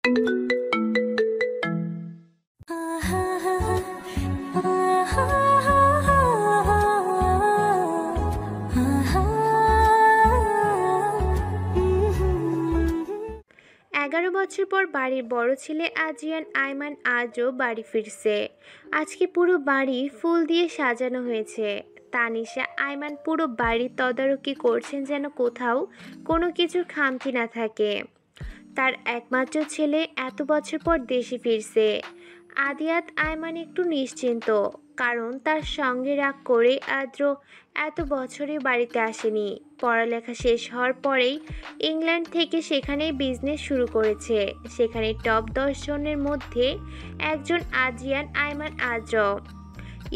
11 বছর পর বাড়ির বড় ছেলে আজিয়ান আইমান আজও বাড়ি ফিরছে। আজকে পুরো বাড়ি ফুল দিয়ে সাজানো হয়েছে। তানিশা আইমান পুরো বাড়ির তদারকি করছেন যেন কোথাও কোনো কিছুর খামতি না থাকে। তার একমাত্র ছেলে এত বছর পর দেশে ফিরছে। আদিয়াত আইমান একটু নিশ্চিন্ত, কারণ তার সঙ্গে রাগ করে আদ্র এত বছরে বাড়িতে আসেনি। পড়ালেখা শেষ হওয়ার পরেই ইংল্যান্ড থেকে সেখানেই বিজনেস শুরু করেছে। সেখানে টপ 10 জনের মধ্যে একজন আজিয়ান আইমান আদ্র।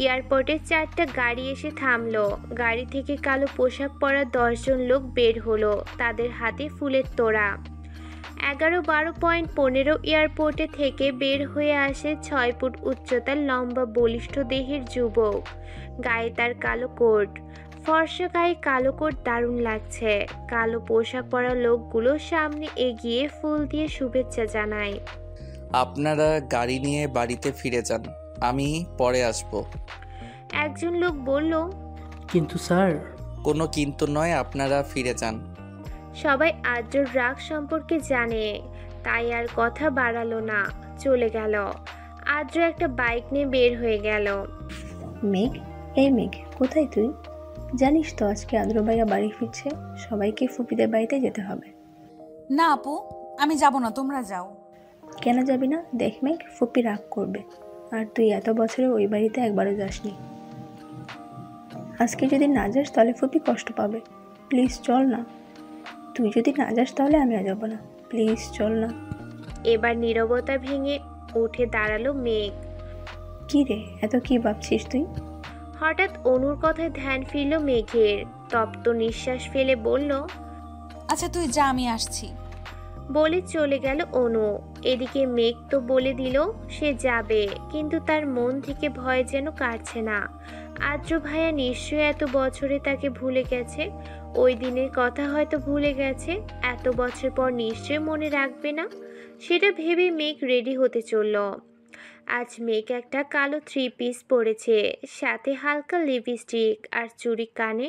এয়ারপোর্টে 4টা গাড়ি এসে থামলো। গাড়ি থেকে কালো পোশাক পরা 10 জন লোক বের হলো, তাদের হাতে ফুলের তোড়া। 11, 12.15 এয়ারপোর্টে থেকে বের হয়ে আসে 6 ফুট উচ্চতার লম্বা বলিষ্ঠ দেহের যুবক। গায়ে তার কালো কোট, ফর্সা গায়ে কালো কোট দারুণ লাগছে। কালো পোশাক পরা লোকগুলো সামনে এগিয়ে ফুল দিয়ে শুভেচ্ছা জানায়। আপনারা গাড়ি নিয়ে বাড়িতে ফিরে যান, আমি পরে আসব। একজন লোক বলল, কিন্তু স্যার। কোনো কিন্তু নয়, আপনারা ফিরে যান। সবাই আদ্রর রাগ সম্পর্কে জানে, তাই আর কথা বাড়ালো না, চলে গেল। আদ্র একটা বাইক নিয়ে বের হয়ে গেল। মেঘ, এই মেঘ, কোথায় তুই? জানিস তো আজকে আদ্র ভাইয়া বাড়ি ফিরছে, সবাইকে ফুপিদের বাড়িতে যেতে হবে। না আপু, আমি যাব না, তোমরা যাও। কেন যাবি না? দেখ মেঘ, ফুপি রাগ করবে, আর তুই এত বছরে ওই বাড়িতে একবারও যাসনি। আজকে যদি না যাস তাহলে ফুপি কষ্ট পাবে। প্লিজ চল না। তুই যদি না যাস তাহলে আমিও যাব না। প্লিজ চল না। এবার নীরবতা ভেঙে উঠে দাঁড়ালো মেঘ। কি রে, এত কি ভাবছিস তুই? হঠাৎ অনুর কথায় ধ্যান ফিরল মেঘের। তপ্ত নিঃশ্বাস ফেলে বলল, আচ্ছা তুই যা, আমি আসছি। বলে চলে গেল অনু। এদিকে মেঘ তো বলে দিল সে যাবে, কিন্তু তার মন থেকে ভয় যেন কাটছে না। আদ্র ভাইয়া নিশ্চয়ই এত বছরে তাকে ভুলে গেছে। ওই দিনের কথা হয়তো ভুলে গেছে, এত বছর পর নিশ্চয় মনে রাখবে না। সেটা ভেবে মেঘ রেডি হতে চলল। আজ মেঘ একটা কালো 3 পিস পরেছে, সাথে হালকা লিপস্টিক আর চুড়ি, কানে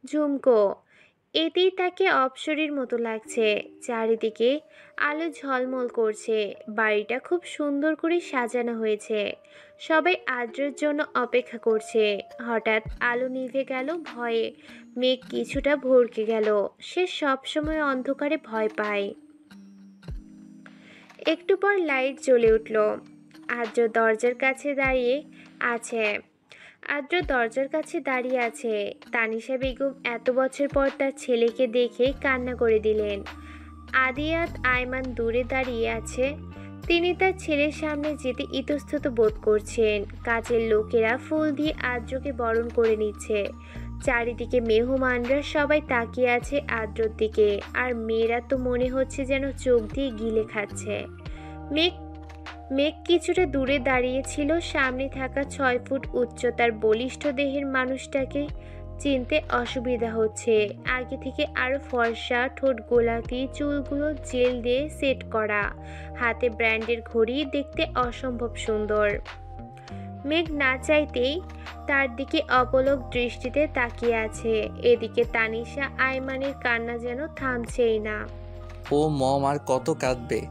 ঝুমকো। এতেই তাকে অপ্সরীর মতো লাগছে। চারিদিকে আলো ঝলমল করছে, বাড়িটা খুব সুন্দর করে সাজানো হয়েছে। সবাই আদ্রের জন্য অপেক্ষা করছে। হঠাৎ আলো নিভে গেল ভয়ে। মেঘ কিছুটা ভড়কে গেল। সে সবসময় অন্ধকারে ভয় পায়। একটু পর লাইট জ্বলে উঠল। আদ্র দরজার কাছে দাঁড়িয়ে আছে। তানিশা বেগম এত বছর পর তার ছেলেকে দেখে কান্না করে দিলেন। আদিয়াত আইমান দূরে দাঁড়িয়ে আছে। তিনি তার ছেলের সামনে যেতে ইতস্তত বোধ করছেন। কাজের লোকেরা ফুল দিয়ে আদ্রকে বরণ করে নিচ্ছে। চারিদিকে মেহমানরা সবাই তাকিয়ে আছে আদ্রর দিকে, আর মেয়েরা তো মনে হচ্ছে যেন চোখ দিয়ে গিলে খাচ্ছে। মেঘ কিছুটা দূরে দাঁড়িয়েছিল। সামনে থাকা 6 ফুট উচ্চতার বলিষ্ঠ দেহের মানুষটাকে চিনতে অসুবিধা হচ্ছে। আগে থেকে আরো ফর্সা, ঠোঁট গোলাপি, চুলগুলো জেল দিয়ে সেট করা, হাতে ব্র্যান্ডের ঘড়ি, দেখতে অসম্ভব সুন্দর। মেঘ না চাইতেই তার দিকে অপলক দৃষ্টিতে তাকিয়ে আছে। এদিকে তানিশা আইমানের কান্না যেন থামছেই না। ও মম, আর কত কাঁদবে?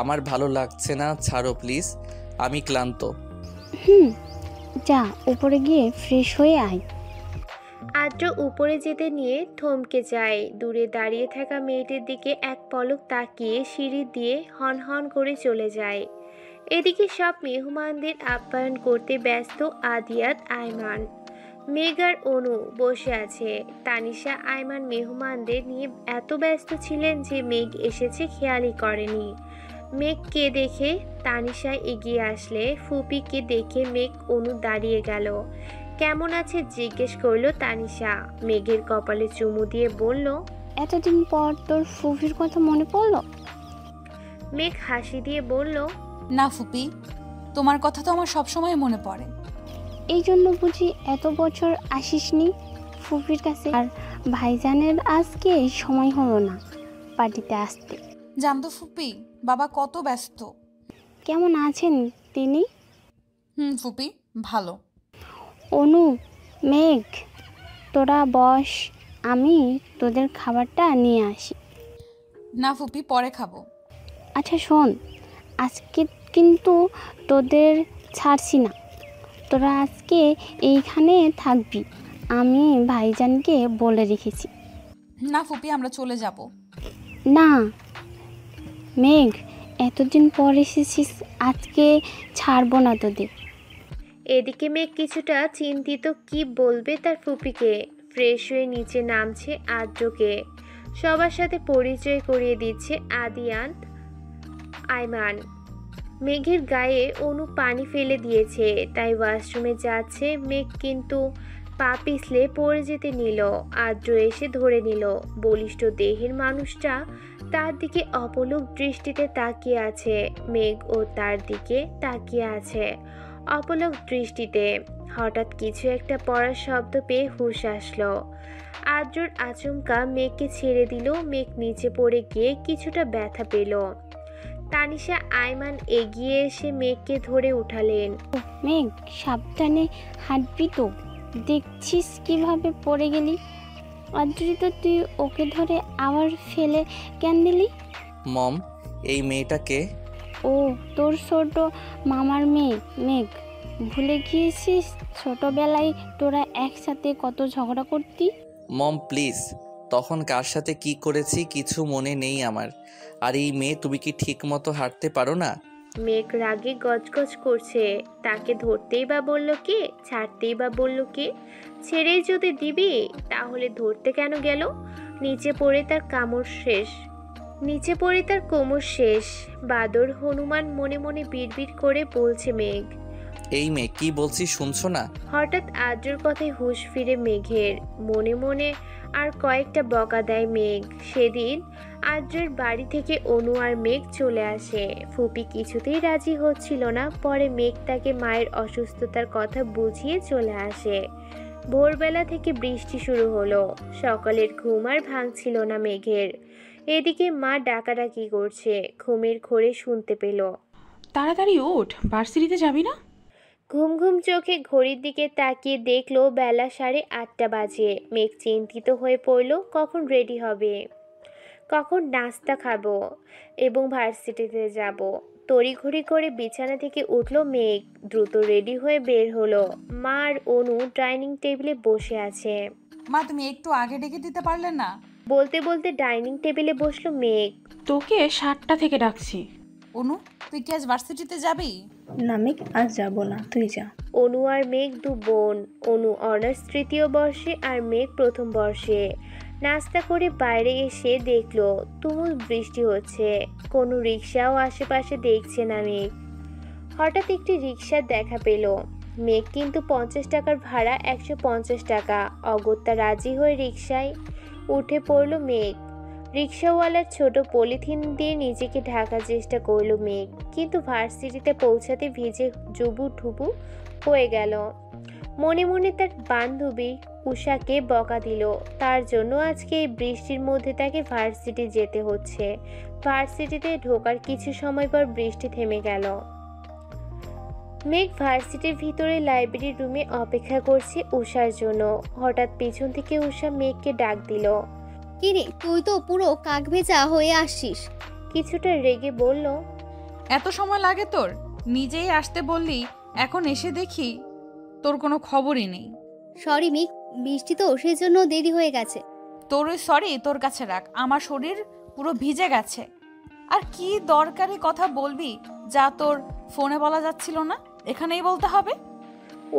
আমার ভালো লাগছে না, ছাড়ো প্লিজ, আমি ক্লান্ত। যা উপরে গিয়ে ফ্রেশ হয়ে আয়। আদ্র উপরে যেতে নিয়ে থমকে যায়। দূরে দাঁড়িয়ে থাকা মেয়েটির দিকে এক পলক তাকিয়ে সিঁড়ি দিয়ে হনহন করে চলে যায়। এদিকে সব মেহমানদের আপ্যায়ন করতে ব্যস্ত আদিয়াত আইমান। মেঘ আর অনু বসে আছে। তানিশা আইমান মেহমানদের নিয়ে এত ব্যস্ত ছিলেন যে মেঘ এসেছে খেয়ালই করেনি। মেঘকে দেখে তানিশা এগিয়ে আসলে ফুপিকে দেখে মেঘ অনু দাঁড়িয়ে গেল। কেমন আছে জিজ্ঞেস করলো তানিশা। মেঘের কপালে চুমু দিয়ে বলল, এতদিন পর তোর ফুফির কথা মনে পড়লো? মেঘ হাসি দিয়ে বলল, না ফুপি, তোমার কথা তো আমার সবসময় মনে পড়ে। এই জন্য বুঝি এত বছর আসিসনি ফুফির কাছে? আর ভাইজানের আজকে সময় হলো না পার্টিতে আসতে। জানতো ফুপি, বাবা কত ব্যস্ত। কেমন আছেন তিনি? ফুপি ভালো। অনু, মেঘ, তোরা বস, আমি তোদের খাবারটা নিয়ে আসি। না ফুপি, পরে খাবো। আচ্ছা শোন, আজকে কিন্তু তোদের ছাড়ছি না, তোরা আজকে এইখানে থাকবি, আমি ভাইজানকে বলে রেখেছি। না ফুপি, আমরা চলে যাব। না মেঘ, এতদিন পর এসেছিস, আজকে ছাড়বো না তোদের। এদিকে মেঘ কিছুটা চিন্তিত, কি বলবে তার ফুপিকে। ফ্রেশ হয়ে নিচে নামছে আদ্রকে সবার সাথে পরিচয় করিয়ে দিচ্ছে আদিয়ান আইমান। মেঘের গায়ে অনু পানি ফেলে দিয়েছে, তাই ওয়াশরুমে যাচ্ছে মেঘ, কিন্তু পা পিছলে পড়ে যেতে নিল। আদ্র এসে ধরে নিল। বলিষ্ঠ দেহের মানুষটা তার দিকে অপলক দৃষ্টিতে তাকিয়ে আছে। মেঘ ও তার দিকে তাকিয়ে আছে অপলক দৃষ্টিতে। হঠাৎ কিছু একটা পড়ার শব্দ পেয়ে হুঁশ আসলো। আদ্রর আচমকা মেঘকে ছেড়ে দিল। মেঘ নিচে পড়ে গিয়ে কিছুটা ব্যথা পেল। তানিশা আইমান এগিয়ে এসে মেঘকে ধরে উঠালেন। মেঘ সাবধানে হাঁটবি তো, দেখছিস কিভাবে পড়ে গেলি। অদ্রিত, তুই ওকে ধরে আবার ফেলে কেন দিলি? মম, এই মেয়েটাকে। ও তোর ছোট মামার মেয়ে মেঘ, ভুলে গিয়েছিস ছোটবেলায় তোরা একসাথে কত ঝগড়া করতি। মম প্লিজ, তখন কার সাথে কি করেছি কিছু মনে নেই আমার। আর এই মেয়ে, তুমি কি ঠিক মতো হাঁটতে পারো না? মেঘ রাগে গজগজ করছে। তাকে ধরতেই বা বলল কে, ছাড়তেই বা বলল কে? ছেড়েই যদি দিবি তাহলে ধরতে কেন গেল? নিচে পড়ে তার কামড় শেষ, নিচে পড়ে তার কোমর শেষ। বাদর হনুমান মনে মনে বিড়বিড় করে বলছে মেঘ। এই মেয়ে, কি বলছি শুনছো না? হঠাৎ আদ্রর কথায় হুঁশ ফিরে মেঘের। মনে মনে আর কয়েকটা বকা দেয় মেঘ। সেদিন আদ্রের বাড়ি থেকে অনু আর মেঘ চলে আসে। ফুপি কিছুতেই রাজি হচ্ছিল না। পরে মেঘ তাকে মায়ের অসুস্থতার কথা বুঝিয়ে চলে আসে। ভোরবেলা থেকে বৃষ্টি শুরু হলো। সকালের ঘুম আর ভাঙছিল না মেঘের। এদিকে মা ডাকাডাকি করছে, ঘুমের ঘোরে শুনতে পেল। তাড়াতাড়ি ওঠ, ভার্সিটিতে যাবি না? ঘুম ঘুম চোখে ঘড়ির দিকে তাকিয়ে দেখলো বেলা 8:30 বাজে। মেঘ চিন্তিত হয়ে পড়ল, কখন রেডি হবে, কখন নাস্তা খাবো এবং ভার্সিটিতে যাব। তড়িঘড়ি করে বিছানা থেকে উঠল মেঘ। দ্রুত রেডি হয়ে বের হলো। মা আর অনু ডাইনিং টেবিলে বসে আছে। মা, তুমি একটু আগে ডেকে দিতে পারলে না? বলতে বলতে ডাইনিং টেবিলে বসলো মেঘ। তোকে 7টা থেকে ডাকছি। অনু, তুই কি আজ ভার্সিটিতে যাবি? না মেঘ, আজ যাবো না, তুই যা। অনু আর মেঘ দু বোন। অনু অনার্স 3য় বর্ষে আর মেঘ 1ম বর্ষে। নাস্তা করে বাইরে এসে দেখলো তুমুল বৃষ্টি হচ্ছে। কোনো রিক্সাও আশেপাশে দেখছে না মেঘ। হঠাৎ একটি রিক্সার দেখা পেল মেঘ, কিন্তু 50 টাকার ভাড়া 150 টাকা। অগত্যা রাজি হয়ে রিক্সায় উঠে পড়ল মেঘ। রিক্সাওয়ালার ছোট পলিথিন দিয়ে নিজেকে ঢাকার চেষ্টা করলো মেঘ, কিন্তু ভার্সিটিতে পৌঁছাতে ভিজে জুবু ঠুবু হয়ে গেল। মনে মনে তার বান্ধবী উষাকে বকা দিল। তার জন্য আজকে এই বৃষ্টির মধ্যে তাকে ভার্সিটি যেতে হচ্ছে। ভার্সিটিতে ঢোকার কিছু সময় পর বৃষ্টি থেমে গেল। মেঘ ভার্সিটির ভিতরে লাইব্রেরি রুমে অপেক্ষা করছে উষার জন্য। হঠাৎ পিছন থেকে উষা মেঘকে ডাক দিল। কিরে, তুই তো পুরো কাকভেজা হয়ে আসছিস। কিছুটা রেগে বলল, এত সময় লাগে তোর? নিজেই আসতে বললি, এখন এসে দেখি তোর কোনো খবরই নেই। সরি মিক, বৃষ্টি তো সেই জন্য দেরি হয়ে গেছে। তোর ওই সরি তোর কাছে রাখ, আমার শরীর পুরো ভিজে গেছে। আর কি দরকারি কথা বলবি যা তোর ফোনে বলা যাচ্ছিল না, এখানেই বলতে হবে?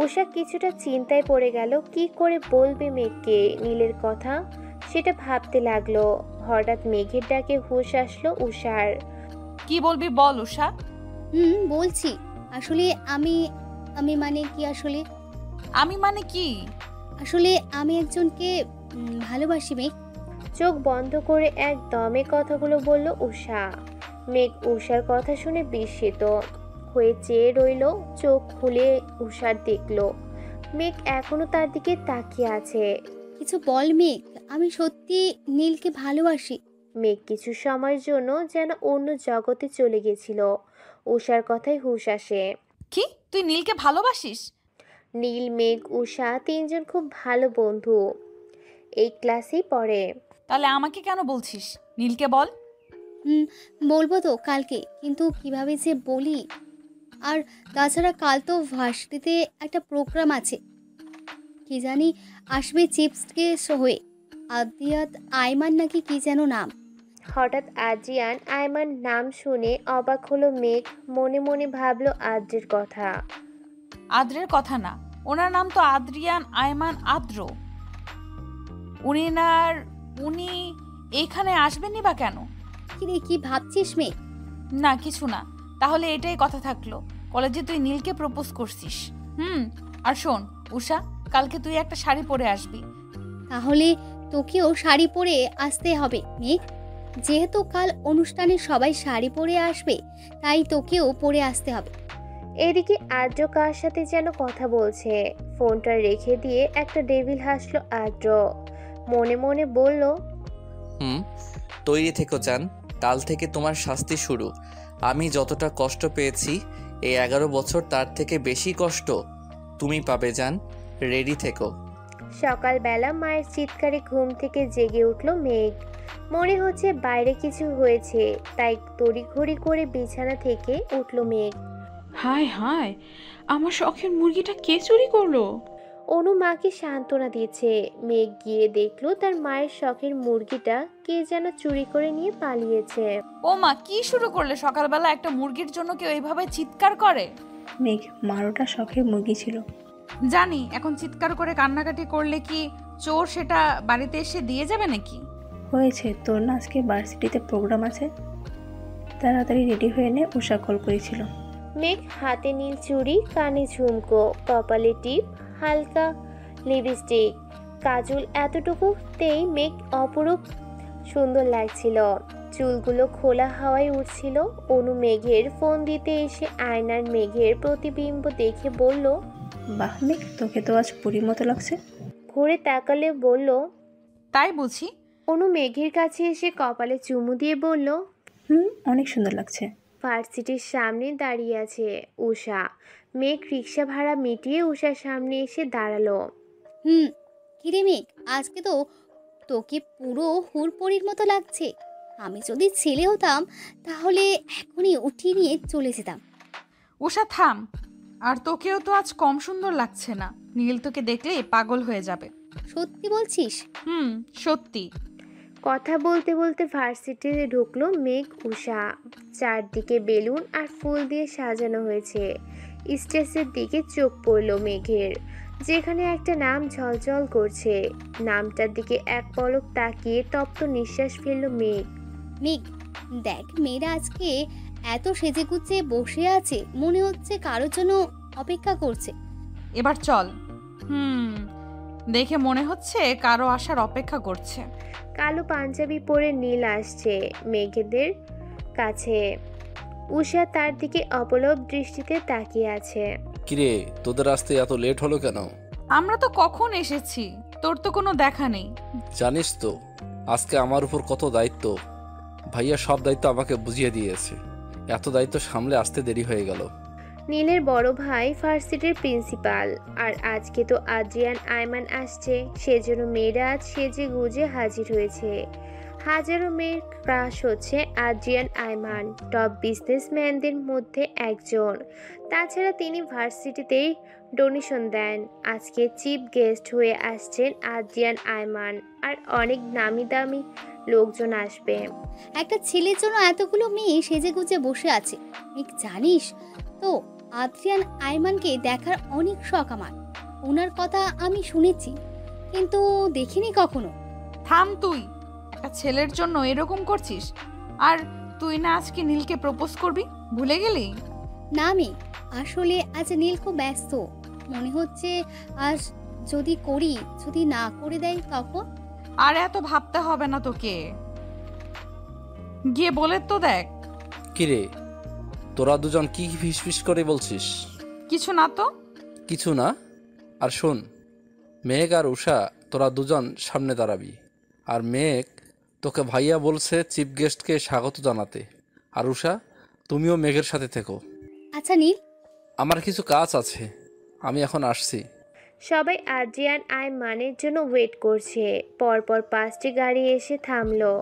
উষা কিছুটা চিন্তায় পড়ে গেল। কি করে বলবে মেঘকে নীলের কথা, সেটা ভাবতে লাগলো। হঠাৎ মেঘের ডাকে হুঁশ আসলো উষার। কি বলবি বল উষা। বলছি, আসলে আমি আমি মানে কি আসলে আমি মানে কি? আসলে আমি একজনকে ভালোবাসি মেঘ। চোখ বন্ধ করে এক দমে কথাগুলো বলল উষা। মেঘ উষার কথা শুনে বিস্মিত হয়ে চেয়ে রইল। চোখ খুলে উষার দেখলো মেঘ এখনো তার দিকে তাকিয়ে আছে। কিছু বল মেঘ, আমি সত্যি নীলকে ভালোবাসি। মেঘ কিছু সময়ের জন্য যেন অন্য জগতে চলে গেছিল। উষার কথায় হুঁশ আসে। কি তুই নীলকে ভালোবাসিস? নীল, মেঘ, উষা তিনজন খুব ভালো বন্ধু, এই ক্লাসেই পড়ে। তাহলে আমাকে কেন বলছিস? নীলকে বল। হুম, বলবো তো কালকে, কিন্তু কিভাবে যে বলি। আর তাছাড়া কাল তো ভার্সিটিতে একটা প্রোগ্রাম আছে, কি জানি আসবে চিপসকে হয়ে, আদিয়াত আইমান নাকি কি যেন নাম। হঠাৎ আদ্রিয়ান আয়মান নাম শুনে অবাক হলো মেঘ। মনে মনে ভাবলো আদ্রের কথা। আদ্রের কথা না, ওনার নাম তো আদ্রিয়ান আয়মান আদ্র। উনি এইখানে আসবেনই বা কেন? কি রে, কি ভাবছিস মেয়ে? না কিছু না। তাহলে এটাই কথা থাকলো, কলেজে তুই নীলকে প্রপোজ করছিস। আর শোন উষা, কালকে তুই একটা শাড়ি পরে আসবি। তাহলে তোকেও শাড়ি পরে আসতে হবে মেঘ। যেহেতু কাল অনুষ্ঠানে সবাই শাড়ি পরে আসবে, তাই তোকেও পরে আসতে হবে। এদিকে আদ্র কার সাথে যেন কথা বলছে। ফোনটা রেখে দিয়ে একটা ডেভিল হাসলো আদ্র। মনে মনে বলল, তৈরি থেকো চান, কাল থেকে তোমার শাস্তি শুরু। আমি যতটা কষ্ট পেয়েছি এই 11 বছর, তার থেকে বেশি কষ্ট তুমি পাবে জান। রেডি থেকো। সকালবেলা মায়ের চিৎকারে ঘুম থেকে জেগে উঠল মেঘ। মনে হচ্ছে বাইরে কিছু হয়েছে, তাই তড়িঘড়ি করে বিছানা থেকে উঠল মেঘ। হায় হায়, আমার শখের মুরগিটা কে চুরি করলো? অনু মাকে সান্ত্বনা দিয়েছে। মেঘ গিয়ে দেখলো তার মায়ের শখের মুরগিটা কে যেন চুরি করে নিয়ে পালিয়েছে। ও মা, কি শুরু করলে সকালবেলা? একটা মুরগির জন্য কেউ এইভাবে চিৎকার করে? মেঘ, মারোটা শখের মুরগি ছিল। জানি, এখন চিৎকার করে কান্নাকাটি করলে কি চোর সেটা বাড়িতে এসে দিয়ে যাবে নাকি? হয়েছে তোর না আজকে ভার্সিটিতে প্রোগ্রাম আছে, তাড়াতাড়ি রেডি হয়ে নে, উষা কল করেছিল। মেঘ হাতে নীল চুড়ি, কানে ঝুমকো, কপালে টিপ, হালকা লিপস্টিক, কাজল, এতটুকুতেই মেঘ অপরূপ সুন্দর লাগছিল। চুলগুলো খোলা হাওয়ায় উঠছিল। অনু মেঘের ফোন দিতে এসে আয়নার মেঘের প্রতিবিম্ব দেখে বলল, বাহ মেঘ, তোকে তো আজ পুরীর মতো লাগছে। ঘুরে তাকালে বলল, তাই বুঝি? অনু মেঘের কাছে এসে কপালে চুমু দিয়ে বলল, অনেক সুন্দর লাগছে। ভার্সিটির সামনে দাঁড়িয়ে আছে উষা। মেঘ রিক্সা ভাড়া মিটিয়ে উষার সামনে এসে দাঁড়ালো। কিরে মেঘ, আজকে তো তোকে পুরো হুড়পড়ির মতো লাগছে। আমি যদি ছেলে হতাম তাহলে এখনই উঠিয়ে নিয়ে চলে যেতাম। উষা থাম, আর তোকেও তো আজ কম সুন্দর লাগছে না। নীল তোকে দেখলে পাগল হয়ে যাবে। সত্যি বলছিস? সত্যি। কথা বলতে বলতে ভার্সিটিতে ঢুকলো মেঘ উষা। চারদিকে বেলুন আর ফুল দিয়ে সাজানো হয়েছে। স্টেজের দিকে চোখ পড়ল মেঘের, যেখানে একটা নাম ঝলঝল করছে। নামটার দিকে এক পলক তাকিয়ে তপ্ত নিঃশ্বাস ফেলল মেঘ। মেঘ দেখ, মেয়েরা আজকে এত সেজেগুজে বসে আছে, মনে হচ্ছে কারোর জন্য অপেক্ষা করছে। এবার চল। দেখে মনে হচ্ছে কারো আসার অপেক্ষা করছে। কালো পাঞ্জাবি পরে নীল আসছে মেঘেদের কাছে। উষা তার দিকে অপলক দৃষ্টিতে তাকিয়ে আছে। কিরে, তোদের আসতে এত লেট হলো কেন? আমরা তো কখন এসেছি, তোর তো কোনো দেখা নেই। জানিস তো আজকে আমার উপর কত দায়িত্ব। ভাইয়া সব দায়িত্ব আমাকে বুঝিয়ে দিয়েছে, এত দায়িত্ব সামলে আসতে দেরি হয়ে গেল। নীলের বড় ভাই ভার্সিটির প্রিন্সিপাল, আর আজকে তো আদ্রিয়ান আয়মান আসছে, সেজন্য মেয়েরা আজ সেজে গুজে হাজির হয়েছে। হাজারো মেয়ের ক্রাশ হচ্ছে আদ্রিয়ান আয়মান, টপ বিজনেসম্যানদের মধ্যে একজন। তাছাড়া তিনি ভার্সিটিতেই ডোনেশন দেন। আজকে চিফ গেস্ট হয়ে আসছেন আদ্রিয়ান আয়মান, আর অনেক নামি দামি লোকজন আসবে। একটা ছেলের জন্য এতগুলো মেয়ে সেজেগুজে বসে আছে। মেঘ জানিস তো, আদ্রিয়ান আয়মানকে দেখার অনেক শখ আমার। ওনার কথা আমি শুনেছি, কিন্তু দেখিনি কখনো। থাম তুই, একটা ছেলের জন্য এরকম করছিস? আর তুই না আজকে নীলকে প্রপোজ করবি, ভুলে গেলি? না মেঘ, আসলে আজ নীল খুব ব্যস্ত। মনে হচ্ছে আজ যদি করি, যদি না করে দেয় তখন। আর এত ভাবতে হবে না তোকে, গিয়ে বলে তো দেখ। কিরে, তোরা দুজন কি ফিসফিস করে বলছিস? কিছু না তো। কিছু না? আর শোন, মেঘ আর উষা, তোরা দুজন সামনে দাঁড়াবি, আর মেঘ তোকে ভাইয়া বলছে চিফ গেস্টকে স্বাগত জানাতে। আর উষা, তুমিও মেঘের সাথে থেকো। আচ্ছা নীল, আমার কিছু কাজ আছে, আমি এখন আসছি। সবাই আদ্রিয়ান আইমানের জন্য ওয়েট করছে। পরপর 5টি গাড়ি এসে থামলো।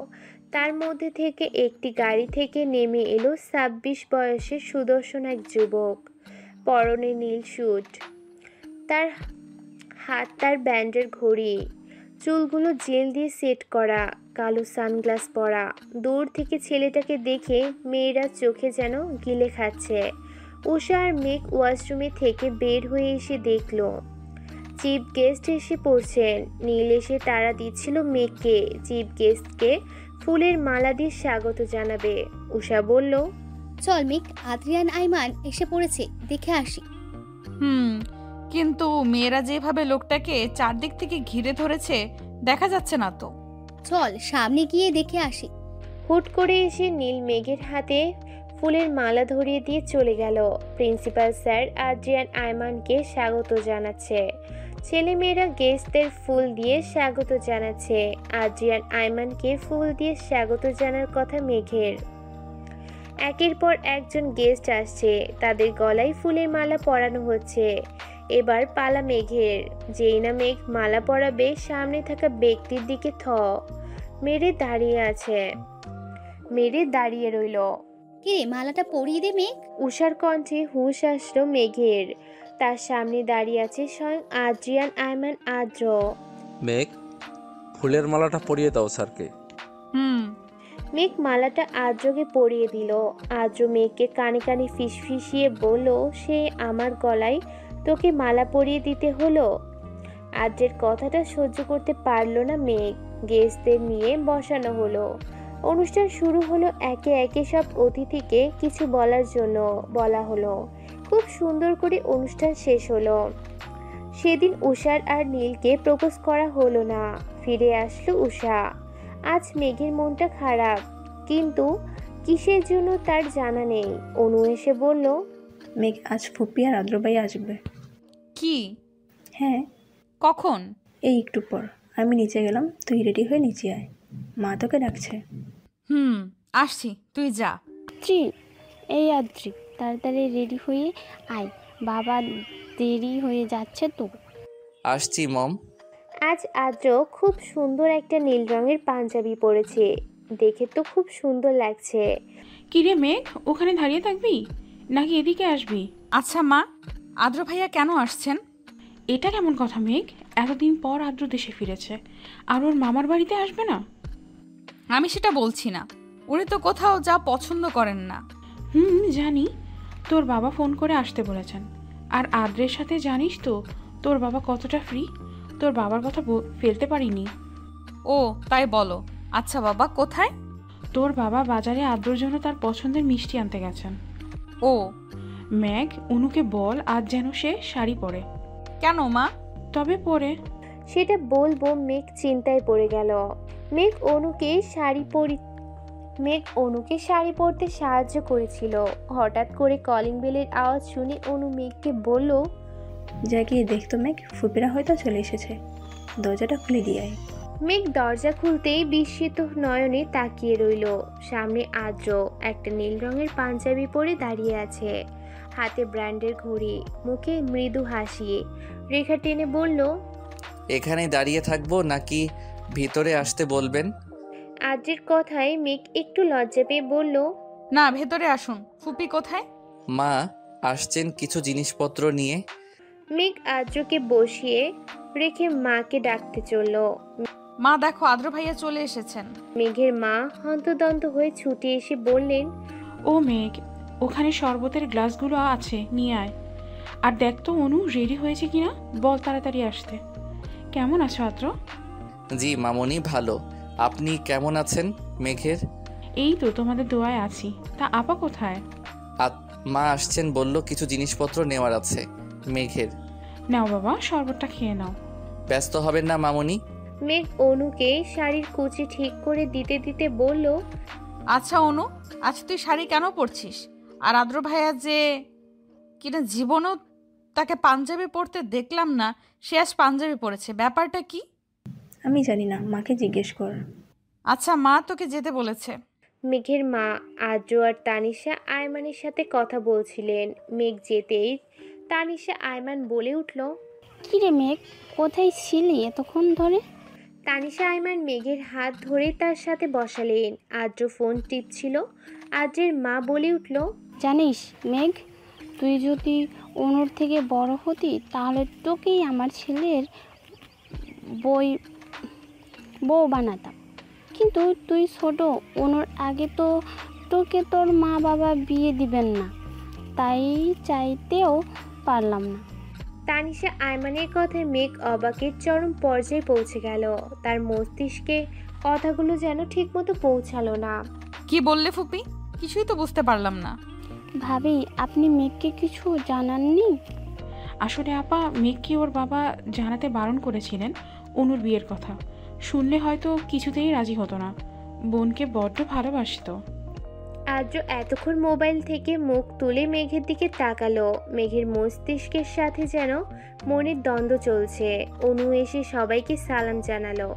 তার মধ্যে থেকে একটি গাড়ি থেকে নেমে এলো 26 বয়সের সুদর্শন এক যুবক। পরনে নীল স্যুট, তার তার ব্যান্ডের ঘড়ি, চুলগুলো জেল দিয়ে সেট করা, কালো সানগ্লাস পরা। দূর থেকে ছেলেটাকে দেখে মেয়েরা চোখে যেন গিলে খাচ্ছে। উষা আর মেঘ ওয়াশরুমে থেকে বের হয়ে এসে দেখলো চিফ গেস্ট এসে পড়ছেন। নীল এসে তাড়া দিচ্ছিল মেঘকে চিফ গেস্টকে ফুলের মালা দিয়ে স্বাগত জানাবে। উষা বলল, চল মেঘ, আদ্রিয়ান আইমান এসে পড়েছে, দেখে আসি। কিন্তু মেয়েরা যেভাবে লোকটাকে চারদিক থেকে ঘিরে ধরেছে দেখা যাচ্ছে না তো। চল সামনে গিয়ে দেখে আসি। হুট করে এসে নীল মেঘের হাতে ফুলের মালা ধরিয়ে দিয়ে চলে গেল। প্রিন্সিপাল স্যার আদ্রিয়ান আইমানকে স্বাগত জানাচ্ছে। ছেলেমেয়েরা গেস্টদের ফুল দিয়ে স্বাগত জানাচ্ছে। আদ্রিয়ান আইমানকে ফুল দিয়ে স্বাগত জানার কথা মেঘের। একের পর একজন গেস্ট আসছে, তাদের গলায় ফুলের মালা পরানো হচ্ছে। এবার পালা মেঘের। যেই না মেঘ মালা পরাবে, সামনে থাকা ব্যক্তির দিকে মেরে দাঁড়িয়ে রইল। কিরে, মালাটা পরিয়ে দে মেঘ। উষার কণ্ঠে হুঁশ আসলো মেঘের। তার সামনে দাঁড়িয়ে আছে স্বয়ং আদ্রিয়ান আইমান আদ্র। মেঘ, ফুলের মালাটা পরিয়ে দাও স্যারকে। মেঘ মালাটা আদ্রকে পরিয়ে দিল। আদ্র মেঘকে কানে কানে ফিসফিসিয়ে বলল, সে আমার গলায় তোকে মালা পরিয়ে দিতে হলো। আদ্রের কথাটা সহ্য করতে পারল না মেঘ। গেস্টদের নিয়ে বসানো হলো। অনুষ্ঠান শুরু হলো। একে একে সব অতিথিকে কিছু বলার জন্য বলা হলো। খুব সুন্দর করে অনুষ্ঠান শেষ হলো। সেদিন উষার আর নীলকে প্রপোজ করা হলো না। ফিরে আসলো উষা। আজ মেঘের মনটা খারাপ, কিন্তু কিসের জন্য তার জানা নেই। অনু এসে বলল, মেঘ, আজ ফুপি আর আদ্রবাই আসবে। কি? হ্যাঁ। কখন? এই একটু পর। আমি নিচে গেলাম, তুই রেডি হয়ে নিচে আয়, মা তোকে ডাকছে। আসছি, তুই যা। আদ্রি, এই আদ্রি, তাড়াতাড়ি রেডি হয়ে আয়, বাবা দেরি হয়ে যাচ্ছে তো। আসছি মম। আজ আদ্র খুব সুন্দর একটা নীল রঙের পাঞ্জাবি পরেছে। দেখে তো খুব সুন্দর লাগছে। কিরে মেঘ, ওখানে দাঁড়িয়ে থাকবি নাকি এদিকে আসবি? আচ্ছা মা, আদ্র ভাইয়া কেন আসছেন? এটা কেমন কথা মেঘ? এতদিন পর আদ্র দেশে ফিরেছে, আর ওর মামার বাড়িতে আসবে না? আমি সেটা বলছি না, উনি তো কোথাও যা পছন্দ করেন না। জানি, তোর বাবা ফোন করে আসতে বলেছেন। আর আদ্রের সাথে জানিস তো তোর বাবা কতটা ফ্রি। তোর বাবার কথা ফেলতে পারিনি। ও তাই বলো। আচ্ছা বাবা, কোথায়? তোর বাবা বাজারে আদ্রর জন্য তার পছন্দের মিষ্টি আনতে গেছেন। ও মেঘ, অনুকে বল আজ যেন সে শাড়ি পরে। কেন মা? তবে পরে। সেটা বলবো মেঘ চিন্তায় পড়ে গেল। মেঘ অনুকে শাড়ি পরতে সাহায্য করেছিল। হঠাৎ করে কলিং বেলের আওয়াজ শুনে অনু মেঘকে বলল, যা গিয়ে দেখতো মেঘ, ফুপিরা হয়তো চলে এসেছে, দরজাটা খুলে দিয়ে আয়। মেঘ দরজা খুলতেই বিস্মিত নয়নে তাকিয়ে রইল। সামনে আদ্র একটা নীল রঙের পাঞ্জাবি পরে দাঁড়িয়ে আছে, হাতে ব্র্যান্ডের ঘড়ি, মুখে মৃদু হাসি। রেখা টেনে বলল, এখানে দাঁড়িয়ে থাকবো নাকি ভিতরে আসতে বলবেন? আদ্রের কথায় মেঘ একটু লজ্জা পেয়ে বলল, না, ভেতরে আসুন। ফুপি কোথায়? মা আসছেন কিছু জিনিসপত্র নিয়ে। মেঘ আদ্রকে বসিয়ে রেখে মাকে ডাকতে চলল। মা দেখো, আদ্র ভাইয়া চলে এসেছেন। মেঘের মা হন্তদন্ত হয়ে ছুটে এসে বললেন, ও মেঘ, ওখানে শরবতের গ্লাসগুলো আছে, নিয়ে আয়। আর দেখ তো অনু রেডি হয়েছে কিনা, বল তাড়াতাড়ি আসতে। কেমন আছো আদ্র? জি মামনি, ভালো। আপনি কেমন আছেন? মেঘের। এই তো তোমাদের দোয়ায় আছি। তা আপা কোথায়? মা আসছেন, বলল কিছু জিনিসপত্র নেওয়ার আছে। মেঘের। নাও বাবা, শরবতটা খেয়ে নাও। ব্যস্ত হবেন না মামনি। মেঘ অনুকে শাড়ির কুচি ঠিক করে দিতে দিতে বলল, আচ্ছা অনু, আজ তুই শাড়ি কেন পরছিস? আর আদ্র ভাইয়া যে কিনা জীবনও তাকে পাঞ্জাবি পরতে দেখলাম না, সে আজ পাঞ্জাবি পরেছে, ব্যাপারটা কি? আমি জানি না, মাকে জিজ্ঞেস কর। আচ্ছা মা তোকে যেতে বলেছে। মেঘের মা আদ্র আর তানিশা আয়মানের সাথে কথা বলছিলেন। মেঘ যেতেই তানিশা আয়মান বলে উঠল, কিরে মেঘ, কোথায় ছিলি এতক্ষণ ধরে? তানিশা আয়মান মেঘের হাত ধরে তার সাথে বসালেন। আদ্র ফোন টিপছিল। আদ্রের মা বলে উঠল, জানিস মেঘ, তুই যদি অনুর থেকে বড় হতি তাহলে তোকেই আমার ছেলের বই বউ বানাতাম। কিন্তু তুই ছোট, অনুর আগে তো তোকে তোর মা বাবা বিয়ে দিবেন না, তাই চাইতেও পারলাম না। তানিশা আয়মানের কথায় মেঘ অবাকের চরম পর্যায়ে পৌঁছে গেল। তার মস্তিষ্কে কথাগুলো যেন ঠিকমতো পৌঁছালো না। কি বললে ফুপি? কিছুই তো বুঝতে পারলাম না। ভাবি, আপনি মেঘকে কিছু জানাননি? আসলে আপা, মেঘকে ওর বাবা জানাতে বারণ করেছিলেন অনুর বিয়ের কথা। শুনলে হয়তো কিছুতেই রাজি হতো না। বোনকে বড্ড ভালোবাসতো। আদ্র এতক্ষণ মোবাইল থেকে মুখ তুলে মেঘের দিকে তাকালো। মেঘের মস্তিষ্কের সাথে যেন মনের দ্বন্দ্ব চলছে। অনু এসে সবাইকে সালাম জানালো।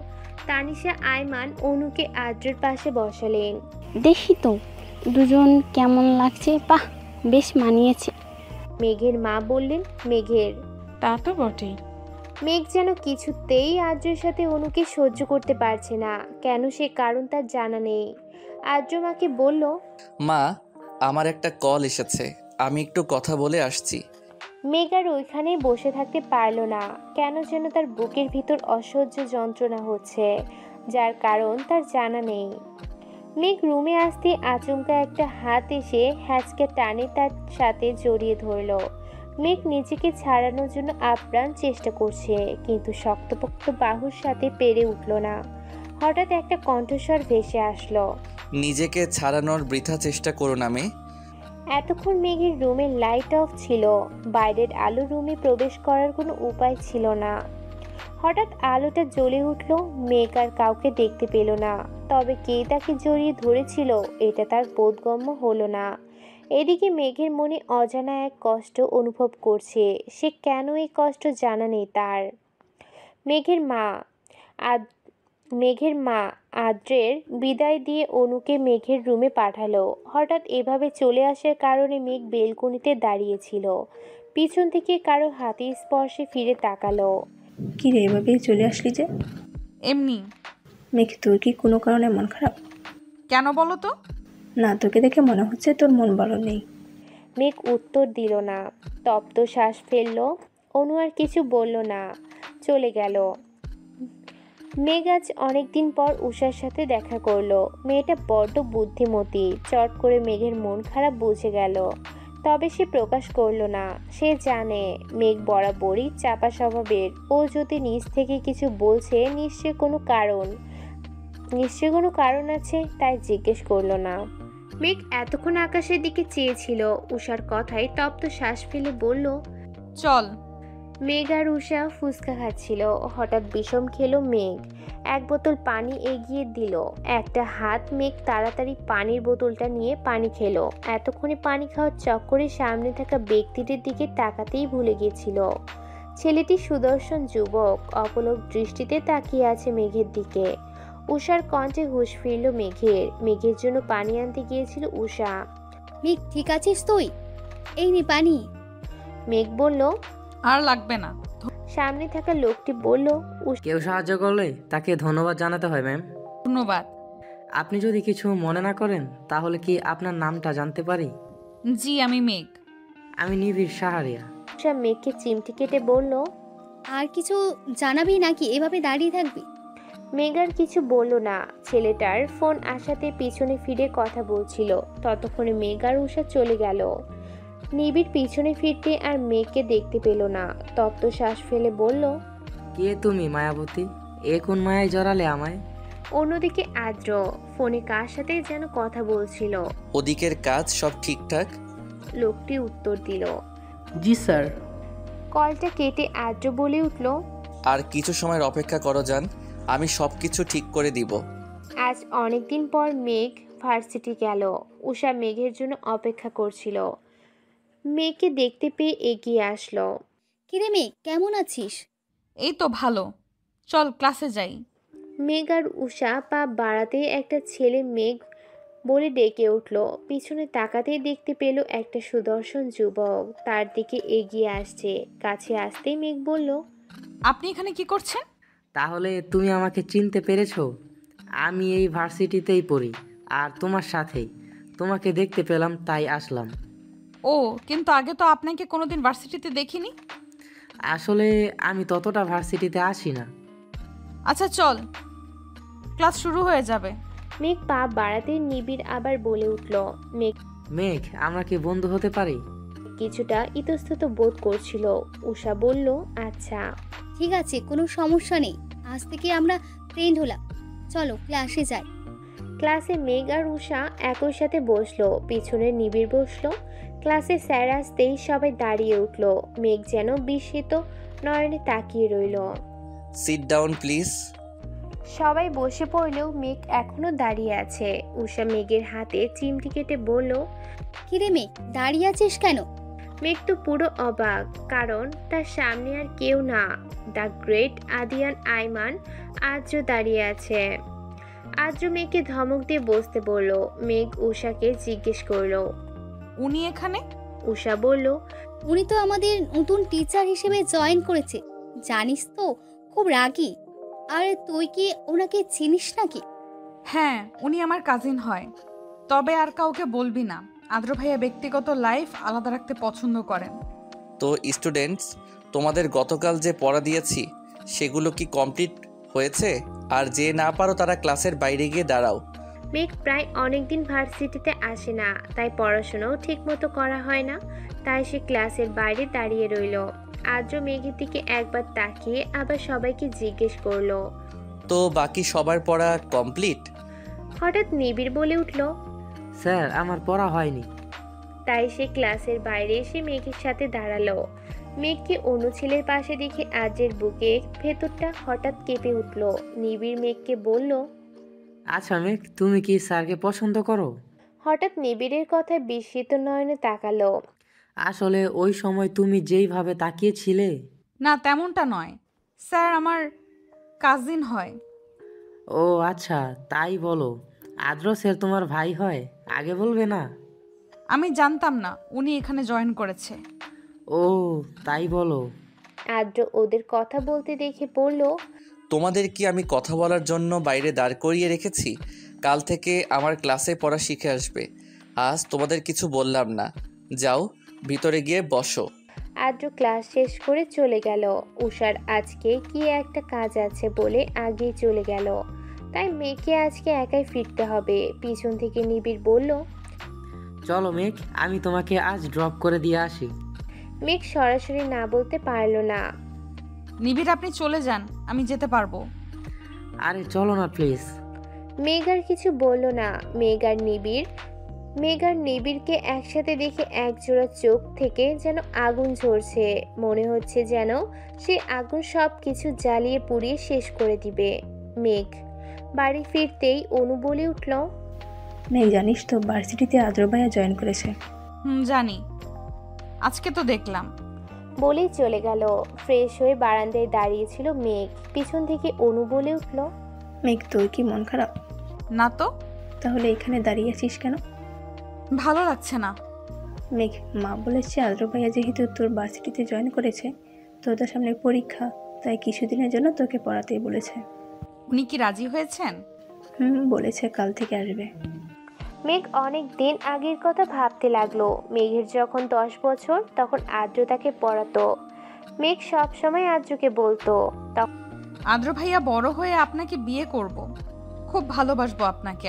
তানিশা আয়মান অনুকে আদ্রের পাশে বসালেন। দেখি তো দুজন কেমন লাগছে, বাহ বেশ মানিয়েছে। মেঘের মা বললেন, মেঘের। তা তো বটেই। মেঘ যেন কিছুতেই আদ্রের সাথে অনুকে সহ্য করতে পারছে না। কেন সে কারণ তার জানা নেই। আদ্র মাকে বলল, মা, আমার একটা কল এসেছে, আমি একটু কথা বলে আসছি। মেঘ আর ওইখানে বসে থাকতে পারল না। কেন যেন তার বুকের ভিতর অসহ্য যন্ত্রণা হচ্ছে, যার কারণ তার জানা নেই। মেঘ রুমে আসতে আচমকা একটা হাত এসে হ্যাচকে টানে তার সাথে জড়িয়ে ধরল। মেঘ নিজেকে ছাড়ানোর জন্য আপ্রাণ চেষ্টা করছে, কিন্তু শক্তপোক্ত বাহুর সাথে পেরে উঠল না। হঠাৎ একটা কণ্ঠস্বর ভেসে আসলো, নিজেকে ছাড়ানোর বৃথা চেষ্টা করো না মেয়ে। এতক্ষণ মেঘের রুমের লাইট অফ ছিল। বাইরের আলো রুমে প্রবেশ করার কোনো উপায় ছিল না। হঠাৎ আলোটা জ্বলে উঠল। মেঘ আর কাউকে দেখতে পেল না, তবে কে তাকে জড়িয়ে ধরেছিল এটা তার বোধগম্য হলো না। এদিকে মেঘের মনে অজানা এক কষ্ট অনুভব করছে। সে কেন এই কষ্ট জানা নেই তার। মেঘের মা মেঘের মা আদ্রের বিদায় দিয়ে অনুকে মেঘের রুমে পাঠালো। হঠাৎ এভাবে চলে আসার কারণে মেঘ বেলকনিতে দাঁড়িয়েছিল। পিছন থেকে কারো হাতের স্পর্শে ফিরে তাকালো। কি রে, এভাবেই চলে আসলি যে? এমনি। মেঘ, তোর কি কোনো কারণে মন খারাপ? কেন বলো তো? না, তোকে দেখে মনে হচ্ছে তোর মন ভালো নেই। মেঘ উত্তর দিল না, তপ্ত শ্বাস ফেলল। অনু আর কিছু বলল না, চলে গেল। মেঘ আজ অনেকদিন পর উষার সাথে দেখা করলো। মেয়েটা বড্ড বুদ্ধিমতী। চট করে মেঘের মন খারাপ বুঝে গেল, তবে সে প্রকাশ করলো না। সে জানে মেঘ বরাবরই চাপা স্বভাবের। ও যদি নিজ থেকে কিছু বলছে নিশ্চয় কোনো কারণ আছে, তাই জিজ্ঞেস করলো না। মেঘ এতক্ষণ আকাশের দিকে চেয়েছিল। উষার কথায় তপ্ত শ্বাস ফেলে বলল, চল। মেঘ আর উষা ফুচকা খাচ্ছিল। হঠাৎ বিষম খেলো মেঘ। এক বোতল পানি এগিয়ে দিল। একটা হাত মেঘ তাড়াতাড়ি পানির বোতলটা নিয়ে পানি খেলো। এতক্ষণে পানি খাওয়ার চক্করে সামনে থাকা ব্যক্তিটির দিকে তাকাতেই ভুলে গেছিল। ছেলেটি সুদর্শন যুবক, অপলক দৃষ্টিতে তাকিয়ে আছে মেঘের দিকে। উষার কণ্ঠে হুঁশ ফিরল মেঘের। মেঘের জন্য পানি আনতে গিয়েছিল উষা। মেঘ, ঠিক আছিস তুই? এই নে পানি। মেঘ বলল, আর লাগবে না। সামনে থাকা লোকটি বলল, কেউ সাহায্য করলে তাকে ধন্যবাদ জানাতে হয় ম্যাম। ধন্যবাদ। আপনি যদি কিছু মনে না করেন তাহলে কি আপনার নামটা জানতে পারি? জি, আমি মেঘ। আমি নিবিড় সাহারিয়া। উষা মেঘকে চিমটি কেটে বলল, আর কিছু জানাবি নাকি এভাবে দাঁড়িয়ে থাকবি? মেঘ আর কিছু বলল না। ছেলেটার ফোন আসাতে পিছনে ফিরে কথা বলছিল। ততক্ষণে মেঘ আর উষা চলে গেল। নিবিড় পিছনে ফিরতে আর মেঘকে দেখতে পেল না। তপ্ত শ্বাস ফেলে বলল, কে তুমি মায়াবতী? এ কোন মায়ায় জড়ালে আমায়? অন্যদিকে আদ্র ফোনে কার সাথে যেন কথা বলছিল। ওদিকের কাজ সব ঠিকঠাক? লোকটি উত্তর দিল। জি স্যার। কলটা কেটে আদ্র বলে উঠল, আর কিছু সময়ের অপেক্ষা করো যান, আমি সব কিছু ঠিক করে দিব। আজ অনেকদিন পর মেঘ ভার্সিটি গেল। উষা মেঘের জন্য অপেক্ষা করছিল। মেঘকে দেখতে পেয়ে এগিয়ে আসলো। কিরে মেঘ, কেমন আছিস? এই তো ভালো। চল ক্লাসে যাই। মেঘ আর উষা পা বাড়াতেই একটা ছেলে মেঘ বলে ডেকে উঠল। পিছনে তাকাতেই দেখতে পেল একটা সুদর্শন যুবক তার দিকে এগিয়ে আসছে। কাছে আসতেই মেঘ বলল, আপনি এখানে কি করছেন? তাহলে তুমি আমাকে চিনতে পেরেছো? আমি এই ভার্সিটিতেই পড়ি, আর তোমার সাথেই। তোমাকে দেখতে পেলাম তাই আসলাম। ও, কিন্তু আগে তো আপনাকে কোনোদিন ভার্সিটিতে দেখিনি। আসলে আমি ততটা ভার্সিটিতে আসি না। আচ্ছা চল, ক্লাস শুরু হয়ে যাবে। মেঘ পা বাড়াতেই নিবিড় আবার বলে উঠল। মেঘ মেঘ, আমরা কি বন্ধু হতে পারি? কিছুটা ইতস্তত বোধ করছিল। উষা বলল, আচ্ছা ঠিক আছে, কোনো সমস্যা নেই। আজ থেকে আমরা ফ্রেন্ড হলাম। চলো ক্লাসে যাই। ক্লাসে মেঘ আর উষা একই সাথে বসলো। পিছনে নিবিড় বসলো। ক্লাসে স্যার আসতেই সবাই দাঁড়িয়ে উঠলো। মেঘ যেন বিস্মিত নয়নে তাকিয়ে রইল। Sit down please. সবাই বসে পড়লেও মেঘ এখনো দাঁড়িয়ে আছে। উষা মেঘের হাতে চিমটি কেটে বলল, কিরে মেয়ে, দাঁড়িয়ে আছিস কেন? মেঘ তো পুরো অবাক, কারণ তার সামনে আর কেউ না, দ্য গ্রেট আদিয়ান আইমান আর্য দাঁড়িয়ে আছে। আর্য মেঘকে ধমক দিয়ে বসতে বলল। মেঘ উষাকে জিজ্ঞেস করলো। উনি এখানে? উষা বলল, উনি তো আমাদের নতুন টিচার হিসেবে জয়েন করেছে, জানিস তো, খুব রাগী। আর তুই কি ওনাকে চিনিস নাকি? হ্যাঁ, উনি আমার কাজিন হয়। তবে আর কাউকে বলবি না। আদ্র ভাইয়া ব্যক্তিগত লাইফ আলাদা রাখতে পছন্দ করেন। তো স্টুডেন্টস, তোমাদের গতকাল যে পড়া দিয়েছি সেগুলো কি কমপ্লিট হয়েছে? আর যে না পারো তারা ক্লাসের বাইরে গিয়ে দাঁড়াও। মেঘ প্রায় অনেকদিন ভার্সিটিতে আসে না, তাই পড়াশোনাও ঠিক মতো করা হয় না। তাই সে ক্লাসের বাইরে দাঁড়িয়ে রইল। আর্য মেঘের দিকে একবার তাকিয়ে আবার সবাইকে জিজ্ঞেস করলো। তো বাকি সবার পড়া কমপ্লিট? হঠাৎ নিবিড় বলে উঠল। স্যার, আমার পড়া হয়নি। তাই সে ক্লাসের বাইরে এসে মেঘের সাথে দাঁড়ালো। মেঘকে অন্য ছেলের পাশে দেখে আর্যের বুকে ভেতরটা হঠাৎ কেঁপে উঠল। নিবিড় মেঘকে বলল, আচ্ছা মেঘ, তুমি কি স্যারকে পছন্দ করো? হঠাৎ নিবিড়ের কথায় বিস্মিত নয়নে তাকালো। আসলে ওই সময় তুমি যেইভাবে তাকিয়েছিলে। না, তেমনটা নয়। স্যার আমার কাজিন হয়। ও আচ্ছা, তাই বলো। আদ্র স্যার তোমার ভাই হয়? আগে বলবে না? আমি জানতাম না উনি এখানে জয়েন করেছে। ও, তাই বলো। আদ্র ওদের কথা বলতে দেখে বলল, তোমাদের কি আমি কথা বলার জন্য বাইরে দাঁড় করিয়ে রেখেছি? কাল থেকে আমার ক্লাসে পড়া শিখে আসবে। আজ তোমাদের কিছু বললাম না। যাও, ভিতরে গিয়ে বসো। আদ্র ক্লাস শেষ করে চলে গেল। উষার আজকে কি একটা কাজ আছে বলে আগেই চলে গেল। তাই মেয়েকে আজকে একাই ফিরতে হবে। পিছন থেকে নিবিড় বলল, চলো মেঘ, আমি তোমাকে আজ ড্রপ করে দিয়ে আসি। মেঘ সরাসরি না বলতে পারলো না। নিবিড়, আপনি চলে যান, আমি যেতে পারবো। আরে চলো না প্লিজ। মেঘ আর কিছু বলল না। মেঘ আর নিবিড়কে একসাথে দেখে একজোড়া চোখ থেকে যেন আগুন ঝরছে। মনে হচ্ছে যেন সে আগুন সব কিছু জ্বালিয়ে পুড়িয়ে শেষ করে দিবে। মেঘ বাড়ি ফিরতেই অনু বলে উঠল, মেঘ, জানিস তো ভার্সিটিতে আদ্র ভাইয়া জয়েন করেছে। জানি, আজকে তো দেখলাম। বলেই চলে গেল। ফ্রেশ হয়ে বারান্দায় দাঁড়িয়েছিল মেঘ। পিছন থেকে অনু বলে উঠল, মেঘ, তোর কি মন খারাপ? না তো। তাহলে এখানে দাঁড়িয়ে আছিস কেন? ভালো লাগছে না। মেঘ, মা বলেছে আদ্র ভাইয়া যেহেতু তোর ভার্সিটিতে জয়েন করেছে, তোদের সামনে পরীক্ষা, তাই কিছুদিনের জন্য তোকে পড়াতেই বলেছে। উনি কি রাজি হয়েছেন? বলেছে কাল থেকে আসবে। মেঘ অনেক দিন আগের কথা ভাবতে লাগলো। মেঘের যখন 10 বছর, তখন আদ্র তাকে পড়াতো। মেঘ সব সময় আদ্রকে বলতো, আদ্র ভাইয়া বড় হয়ে আপনাকে বিয়ে করব। খুব ভালোবাসবো আপনাকে।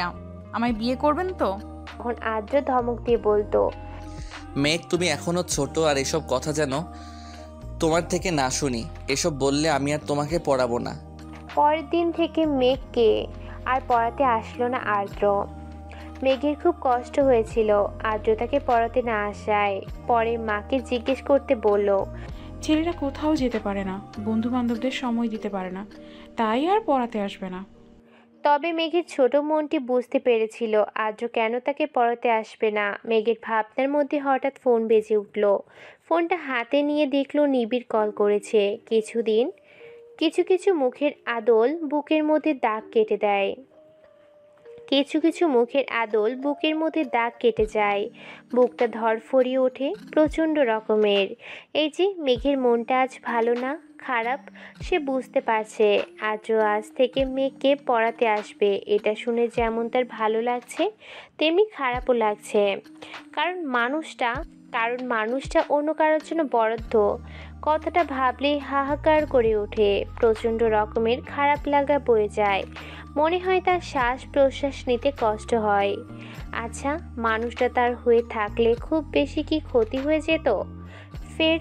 আমায় বিয়ে করবেন তো? তখন আদ্র ধমক দিয়ে বলতো, মেঘ, তুমি এখনো ছোট, আর এসব কথা যেন তোমার থেকে না শুনি। এসব বললে আমি আর তোমাকে পড়াবো না। পরের দিন থেকে মেঘকে আর পড়াতে আসলো না আদ্র। মেঘের খুব কষ্ট হয়েছিল আদ্র তাকে পড়াতে না আসায়। পরে মাকে জিজ্ঞেস করতে বলল, ছেলেরা কোথাও যেতে পারে না, বন্ধু বান্ধবদের সময় দিতে পারে না, তাই আর পড়াতে আসবে না। তবে মেঘের ছোট মনটি বুঝতে পেরেছিল আদ্র কেন তাকে পড়াতে আসবে না। মেঘের ভাবনার মধ্যে হঠাৎ ফোন বেজে উঠল। ফোনটা হাতে নিয়ে দেখলো নিবিড় কল করেছে। কিছুদিন কিছু কিছু মুখের আদল বুকের মধ্যে দাগ কেটে দেয়। কিছু কিছু মুখের আদল বুকের মধ্যে দাগ কেটে যায়, বুকটা ধড়ফড়িয়ে ওঠে প্রচণ্ড রকমের। এই যে মেঘের মনটা আজ ভালো না, খারাপ, সে বুঝতে পারছে। আজও আজ থেকে মেঘকে পড়াতে আসবে, এটা শুনে যেমন তার ভালো লাগছে তেমনি খারাপও লাগছে। কারণ মানুষটা অন্য কারোর জন্য বরাদ্দ। কথাটা ভাবলেই হাহাকার করে ওঠে, প্রচণ্ড রকমের খারাপ লাগা বয়ে যায়। মনে হয় তার শ্বাস প্রশ্বাস নিতে কষ্ট হয়। আচ্ছা, মানুষটা তার হয়ে থাকলে খুব বেশি কি ক্ষতি হয়ে যেত? ফের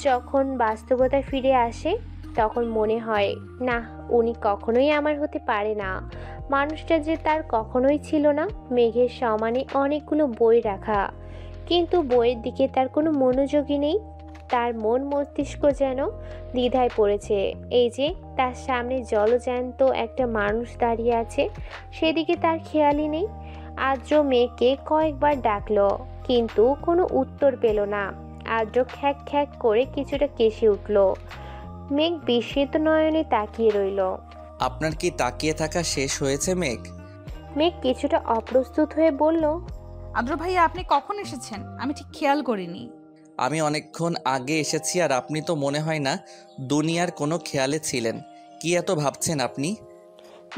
যখন বাস্তবতা ফিরে আসে তখন মনে হয় না, উনি কখনোই আমার হতে পারে না। মানুষটা যে তার কখনোই ছিল না। মেঘের সমানে অনেকগুলো বই রাখা, কিন্তু বইয়ের দিকে তার কোনো মনোযোগই নেই। তার মন মস্তিষ্ক যেন দ্বিধায় পড়েছে। এই যে তার সামনে জলজ্যান্ত একটা মানুষ দাঁড়িয়ে আছে, সেদিকে তার খেয়ালই নেই। আদ্র মেয়েকে কয়েকবার ডাকলো, কিন্তু কোনো উত্তর পেল না। আদ্র খ্যাক খ্যাক করে কিছুটা কেসে উঠল। মেঘ বিস্মিত নয়নে তাকিয়ে রইল। আপনার কি তাকিয়ে থাকা শেষ হয়েছে মেঘ? মেঘ কিছুটা অপ্রস্তুত হয়ে বলল, আদ্র ভাইয়া আপনি কখন এসেছেন? আমি ঠিক খেয়াল করিনি। আমি অনেকক্ষণ আগে এসেছি, আর আপনি তো মনে হয় না দুনিয়ার কোনো খেয়ালে ছিলেন। কি এত ভাবছেন আপনি?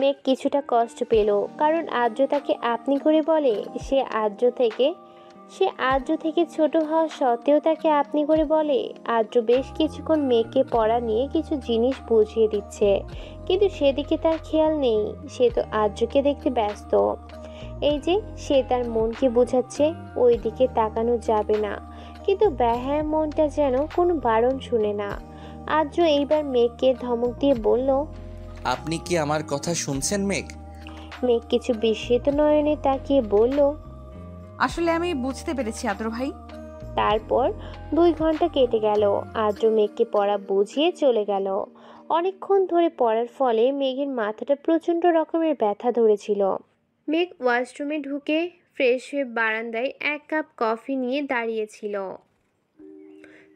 মেঘ কিছুটা কষ্ট পেল, কারণ আদ্র তাকে আপনি করে বলে। সে আদ্র থেকে ছোট হওয়া সত্ত্বেও তাকে আপনি করে বলে। আদ্র বেশ কিছুক্ষণ মেঘকে পড়া নিয়ে কিছু জিনিস বুঝিয়ে দিচ্ছে, কিন্তু সেদিকে তার খেয়াল নেই। সে তো আদ্রকে দেখতে ব্যস্ত। এই যে সে তার মনকে বোঝাচ্ছে ওই দিকে তাকানো যাবে না, কিন্তু বেহায়া মনটা যেন কোনো বারণ শুনে না। আদ্র এইবার মেঘকে ধমক দিয়ে বলল, আপনি কি আমার কথা শুনছেন মেঘ? মেঘ কিছু বিস্মিত নয়নে তাকিয়ে বলল, আসলে আমি বুঝতে পেরেছি আদ্র ভাই। তারপর 2 ঘন্টা কেটে গেল। আদ্র মেঘকে পড়া বুঝিয়ে চলে গেল। অনেকক্ষণ ধরে পড়ার ফলে মেঘের মাথাটা প্রচণ্ড রকমের ব্যথা ধরেছিল। মেঘ ওয়াশরুমে ঢুকে ফ্রেশ হয়ে বারান্দায় 1 কাপ কফি নিয়ে দাঁড়িয়েছিল।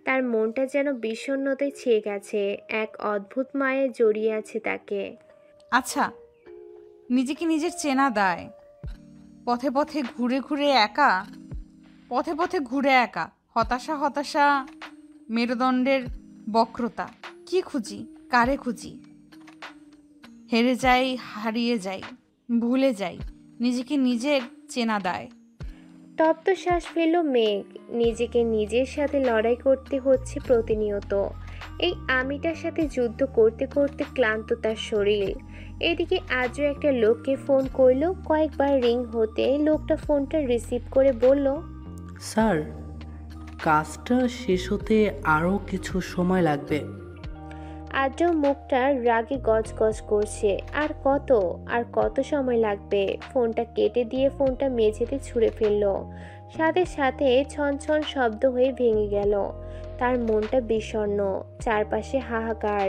তার মনটা যেন বিষণ্ণতায় ছেয়ে গেছে, এক অদ্ভুত মায়ে জড়িয়ে আছে তাকে। আচ্ছা, নিজেকে নিজের চেনা দায়। পথে পথে ঘুরে একা হতাশা হতাশা, মেরুদণ্ডের বক্রতা। কি খুঁজি, কারে খুঁজি? হেরে যাই, হারিয়ে যাই, ভুলে যাই, নিজেকে নিজের চেনা দায়। তপ্ত শ্বাস ফেলল মেঘ। নিজেকে নিজের সাথে লড়াই করতে হচ্ছে প্রতিনিয়ত। এই আমিটার সাথে যুদ্ধ করতে করতে ক্লান্ত তার শরীর। এদিকে আজও একটা লোককে ফোন করলো। কয়েকবার রিং হতে লোকটা ফোনটা রিসিভ করে বলল, স্যার, কাজটা শেষ হতে আরও কিছু সময় লাগবে। আজও মুখটা রাগে গজগজ করছে। আর কত সময় লাগবে? ফোনটা কেটে দিয়ে ফোনটা মেঝেতে ছুঁড়ে ফেললো। সাথে সাথে ছনছন শব্দ হয়ে ভেঙে গেল। তার মনটা বিষণ্ণ, চারপাশে হাহাকার।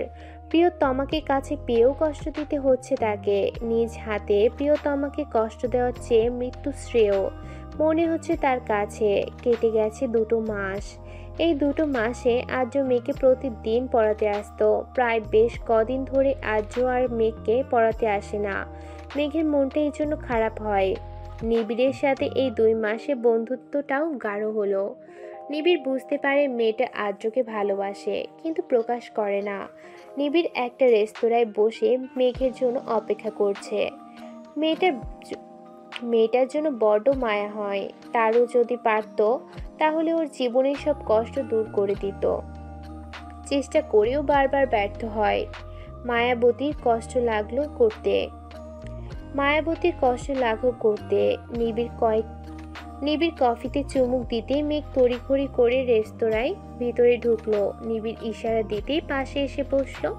প্রিয়তমাকে কাছে পেয়েও কষ্ট দিতে হচ্ছে তাকে। নিজ হাতে প্রিয়তমাকে কষ্ট দেওয়ার চেয়ে মৃত্যু শ্রেয় মনে হচ্ছে তার কাছে। কেটে গেছে 2 মাস। এই 2 মাসে আর্য মেয়েকে প্রতিদিন পড়াতে আসতো। প্রায় বেশ কদিন ধরে আর্য আর মেঘকে পড়াতে আসে না। মেঘের মনটা এই জন্য খারাপ হয়। নিবিড়ের সাথে এই 2 মাসে বন্ধুত্বটাও গাঢ় হলো। নিবিড় বুঝতে পারে মেয়েটা আর্যকে ভালোবাসে, কিন্তু প্রকাশ করে না। নিবিড় একটা রেস্তোরাঁয় বসে মেঘের জন্য অপেক্ষা করছে। মেয়েটার জন্য বড্ড মায়া হয়। তারও যদি পারত তাহলে ওর জীবনের সব কষ্ট দূর করে দিত। চেষ্টা করেও বারবার ব্যর্থ হয়। মায়াবতীর কষ্ট লাগলো করতে। নিবিড় কফিতে চুমুক দিতে মেঘ তড়িঘড়ি করে রেস্তোরাঁয় ভিতরে ঢুকলো। নিবিড় ইশারা দিতেই পাশে এসে বসলো।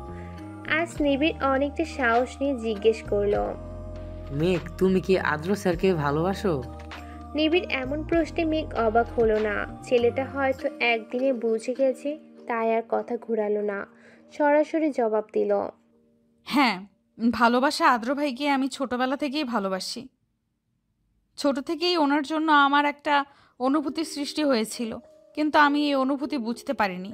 আজ নিবিড় অনেকটা সাহস নিয়ে জিজ্ঞেস করলো, মেঘ, তুমি কি আদ্র স্যারকে ভালোবাসো? নিবিড় এমন প্রশ্নে মেঘ অবাক হলো না। ছেলেটা হয়তো একদিনে বুঝে গেছে, তাই আর কথা ঘুরালো না, সরাসরি জবাব দিল, হ্যাঁ, ভালোবাসা আদ্র ভাইকে আমি ছোটবেলা থেকেই ভালোবাসি। ছোট থেকেই ওনার জন্য আমার একটা অনুভূতির সৃষ্টি হয়েছিল, কিন্তু আমি এই অনুভূতি বুঝতে পারিনি।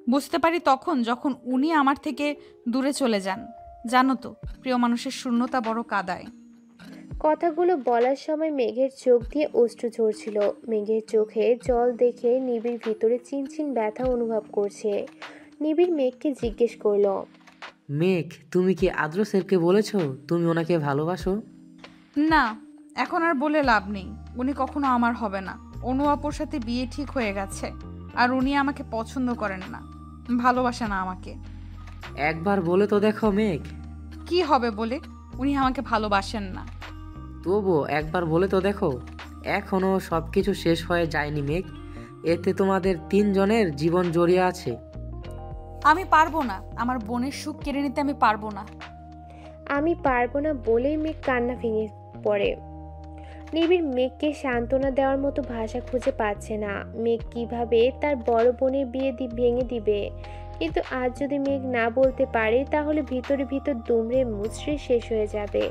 বুঝতে পারি তখন যখন উনি আমার থেকে দূরে চলে যান। জানো তো, প্রিয় মানুষের শূন্যতা বড় কাদায়। কথাগুলো বলার সময় মেঘের চোখ দিয়ে অশ্রু ঝরছিল। মেঘের চোখে জল দেখে নিবিড় ভিতরে চিনচিন ব্যথা অনুভব করছে। নিবিড় মেঘকে জিজ্ঞেস করলো, মেঘ, তুমি কি আদ্র স্যারকে বলেছো তুমি ওনাকে ভালোবাসো? না, এখন আর বলে লাভ নেই। উনি কখনো আমার হবে না। অনু আপুর সাথে বিয়ে ঠিক হয়ে গেছে, আর উনি আমাকে পছন্দ করেন না, ভালোবাসে না আমাকে। একবার বলে তো দেখো মেঘ। কি হবে বলে? উনি আমাকে ভালোবাসেন না। তবুও একবার বলে তো দেখো। এখনো সব কিছু শেষ হয়ে যায়নি মেঘ, এতে তোমাদের 3 জনের জীবন জড়িয়ে আছে। আমি পারবো না, আমার বোনের সুখ কেড়ে নিতে আমি পারবো না। আমি পারবো না বলেই মেঘ কান্না ভেঙে পড়ে। নিবিড় মেঘকে সান্ত্বনা দেওয়ার মতো ভাষা খুঁজে পাচ্ছে না। মেঘ কিভাবে তার বড় বোনের বিয়ে ভেঙে দিবে, কিন্তু আজ যদি মেঘ না বলতে পারে তাহলে ভিতরে ভিতর দুমড়ে মুচড়ে শেষ হয়ে যাবে।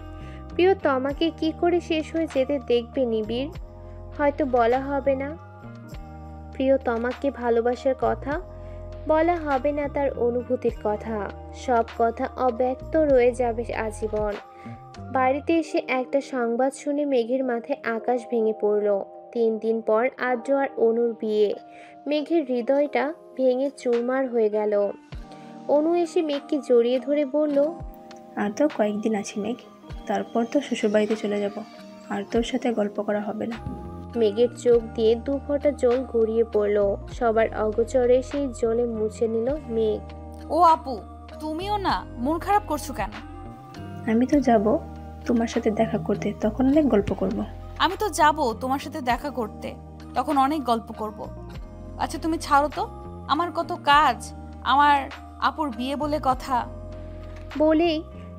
প্রিয় তমাকে কি করে শেষ হয়ে যেতে দেখবে নিবিড়? হয়তো বলা হবে না প্রিয় তমাকে ভালোবাসার কথা, বলা হবে না তার অনুভূতির কথা, সব কথা অব্যক্ত রয়ে যাবে আজীবন। বাড়িতে এসে একটা সংবাদ শুনে মেঘের মাথায় আকাশ ভেঙে পড়ল। 3 দিন পর আদ্র আর অনুর বিয়ে। মেঘের হৃদয়টা ভেঙে চুরমার হয়ে গেল। অনু এসে মেঘকে জড়িয়ে ধরে বলল, আর তো কয়েকদিন আছি মেঘ, তারপর তো শ্বশুরবাড়িতে চলে যাব, আর তোর সাথে গল্প করা হবে না। মেঘের চোখ দিয়ে 2 ফোঁটা জল গড়িয়ে পড়ল। সবার অগোচরে সেই জলে মুছে নিল মেঘ। ও আপু, তুমিও না, মন খারাপ করছো কেন? আমি তো যাব তোমার সাথে দেখা করতে, তখন অনেক গল্প করব। আমি তো যাব তোমার সাথে দেখা করতে, তখন অনেক গল্প করব। আচ্ছা তুমি ছাড়ো তো, আমার কত কাজ, আমার আপুর বিয়ে বলে কথা। বলেই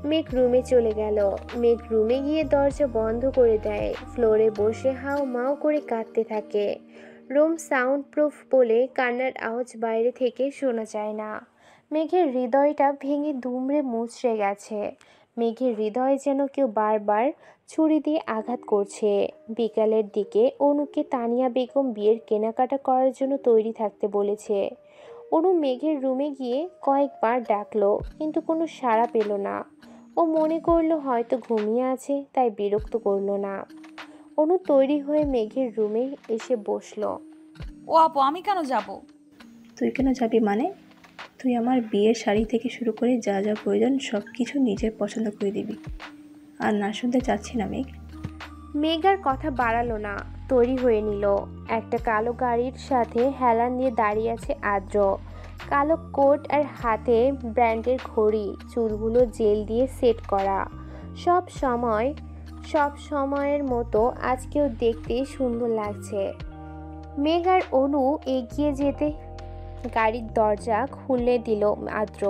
মেঘ রুমে চলে গেল। মেঘ রুমে গিয়ে দরজা বন্ধ করে দেয়। ফ্লোরে বসে হাউ মাউ করে কাঁদতে থাকে। রুম সাউন্ড প্রুফ বলে কান্নার আওয়াজ বাইরে থেকে শোনা যায় না। মেঘের হৃদয়টা ভেঙে দুমড়ে মুচড়ে গেছে। মেঘের হৃদয়ে যেন কেউ বারবার ছুরি দিয়ে আঘাত করছে। বিকালের দিকে অনুকে তানিয়া বেগম বিয়ের কেনাকাটা করার জন্য তৈরি থাকতে বলেছে। অনু মেঘের রুমে গিয়ে কয়েকবার ডাকলো, কিন্তু কোনো সাড়া পেল না। ও মনে করলো হয়তো ঘুমিয়ে আছে, তাই বিরক্ত করলো না। অনু তৈরি হয়ে মেঘের রুমে এসে বসলো। ও আপু, আমি কেন যাব? তুই কেন যাবি মানে? তুই আমার বিয়ের শাড়ি থেকে শুরু করে যা যা প্রয়োজন সব কিছু নিজের পছন্দ করে দিবি। আর না শুনতে চাচ্ছি না মেঘ। মেঘ আর কথা বাড়ালো না, তৈরি হয়ে নিল। একটা কালো গাড়ির সাথে হেলান দিয়ে দাঁড়িয়ে আছে আদ্র। কালো কোট আর হাতে ব্র্যান্ডের ঘড়ি, চুলগুলো জেল দিয়ে সেট করা। সব সময়ের মতো আজকেও দেখতে সুন্দর লাগছে। মেঘ আর অনু এগিয়ে যেতে গাড়ির দরজা খুলে দিল আদ্র।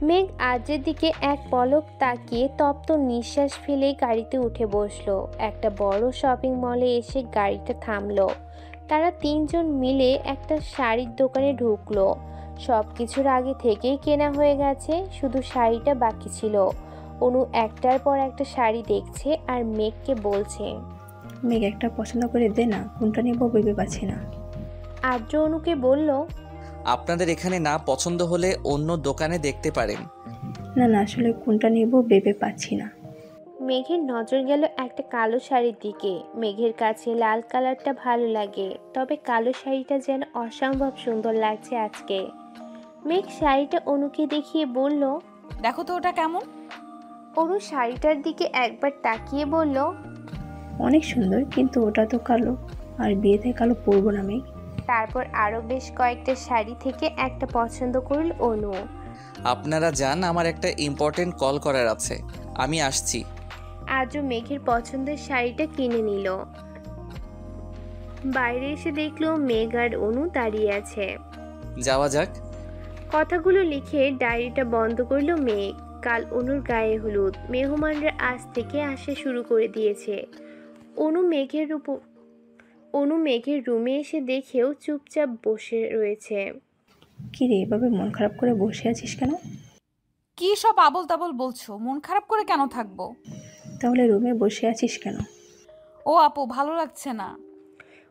মেঘ আদ্রের দিকে এক পলক তাকিয়ে তপ্ত নিঃশ্বাস ফেলে গাড়িতে উঠে বসলো। একটা বড় শপিং মলে এসে গাড়িটা থামলো। তারা 3 জন মিলে একটা শাড়ির দোকানে ঢুকলো। সব কিছুর আগে থেকেই কেনা হয়ে গেছে, শুধু শাড়িটা বাকি ছিল। অনু একটার পর একটা শাড়ি দেখছে আর মেঘকে বলছে, মেঘ একটা পছন্দ করে দে না, কোনটা নেব ভেবে পাচ্ছি না। আদ্র অনুকে বলল, আপনাদের এখানে না পছন্দ হলে অন্য দোকানে দেখতে পারেন। না না, আসলে কোনটা নেব ভেবে পাচ্ছি না। মেঘের নজর গেল একটা কালো শাড়ির দিকে। মেঘের কাছে লাল কালারটা ভালো লাগে, তবে কালো শাড়িটা যেন অসম্ভব সুন্দর লাগছে আজকে। মেঘ শাড়িটা অনুকে দেখিয়ে বলল, দেখো তো ওটা কেমন। অনু শাড়িটার দিকে একবার তাকিয়ে বলল, অনেক সুন্দর, কিন্তু ওটা তো কালো, আর বিয়েতে কালো পরবো না মেঘ। তারপর আরও বেশ কয়েকটা শাড়ি থেকে একটা পছন্দ করল অনু। আপনারা যান, আমার একটা ইম্পর্টেন্ট কল করার আছে, আমি আসছি। আজও মেঘের পছন্দের শাড়িটা কিনে নিল। বাইরে এসে দেখলো মেঘ আর অনু দাঁড়িয়ে আছে। যাওয়া যাক। কথাগুলো লিখে ডায়েরিটা বন্ধ করলো মেঘ। কাল অনুর গায়ে হলুদ, মেহমানরা আজ থেকে আসা শুরু করে দিয়েছে। অনু মেঘের রুমে এসে দেখেও চুপচাপ বসে রয়েছে। কি রে, এভাবে মন খারাপ করে বসে আছিস কেন? কি সব আবল তাবল বলছো? মন খারাপ করে কেন থাকবো? তাহলে রুমে বসে আছিস কেন? ও আপু, ভালো লাগছে না।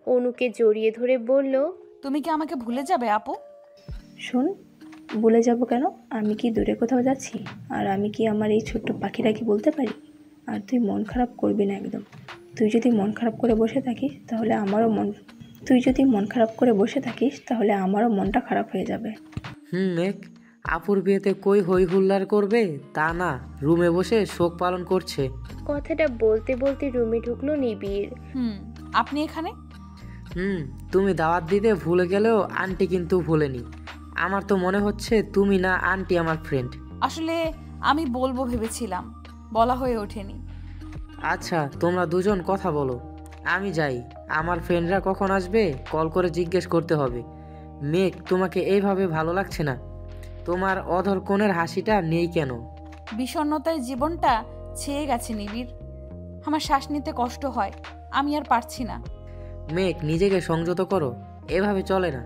অনুকে জড়িয়ে ধরে বলল, তুমি কি আমাকে ভুলে যাবে আপু? শোন, ভুলে যাব কেন? আমি কি দূরে কোথাও যাচ্ছি? আর আমি কি আমার এই ছোট্ট পাখিটা কি বলতে পারি? আর তুই মন খারাপ করবি না একদম। তুই যদি মন খারাপ করে বসে থাকিস তাহলে আমারও মনটা খারাপ হয়ে যাবে। মেঘ, আপুর বিয়েতে কই হই হুল্লার করবে তা না, রুমে বসে শোক পালন করছে। কথাটা বলতে বলতে রুমে ঢুকলো নিবিড়। আপনি এখানে? তুমি দাওয়াত দিতে ভুলে গেলেও আন্টি কিন্তু ভুলেনি। আমার তো মনে হচ্ছে তুমি না আন্টি আমার ফ্রেন্ড। আসলে আমি বলবো ভেবেছিলাম, বলা হয়ে ওঠেনি। আচ্ছা, তোমরা দুজন কথা বলো, আমি যাই। আমার ফ্রেন্ডরা কখন আসবে কল করে জিজ্ঞেস করতে হবে। মেঘ, তোমাকে এইভাবে ভালো লাগছে না? তোমার অধর কোণের হাসিটা নেই কেন? বিষণ্ণতায় জীবনটা ছেয়ে গেছে নিবিড়। আমার শ্বাস নিতে কষ্ট হয়, আমি আর পারছি না। মেঘ, নিজেকে সংযত করো, এভাবে চলে না।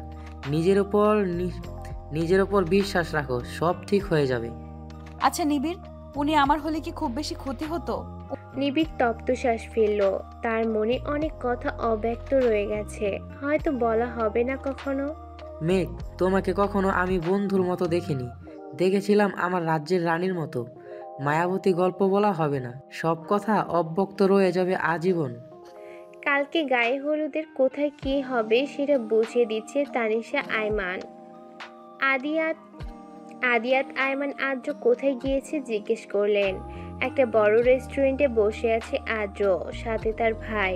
নিজের ওপর বিশ্বাস রাখো, সব ঠিক হয়ে যাবে। আচ্ছা নিবিড়, উনি আমার হলে কি খুব বেশি ক্ষতি হতো? নিবিড় তপ্ত শ্বাস ফেলল। তার মনে অনেক কথা অব্যক্ত রয়ে গেছে, হয়তো বলা হবে না কখনো। মেঘ, তোমাকে কখনো আমি বন্ধুর মতো দেখিনি, দেখেছিলাম আমার রাজ্যের রানীর মতো। মায়াবতী গল্প বলা হবে না, সব কথা অব্যক্ত রয়ে যাবে আজীবন। কালকে গায়ে হলুদের কোথায় কি হবে সেটা বুঝিয়ে দিচ্ছে তানিশা আইমান। আদিয়াত আইমান আদ্র কোথায় গিয়েছে জিজ্ঞেস করলেন। একটা বড় রেস্টুরেন্টে বসে আছে আদ্র, সাথে তার ভাই,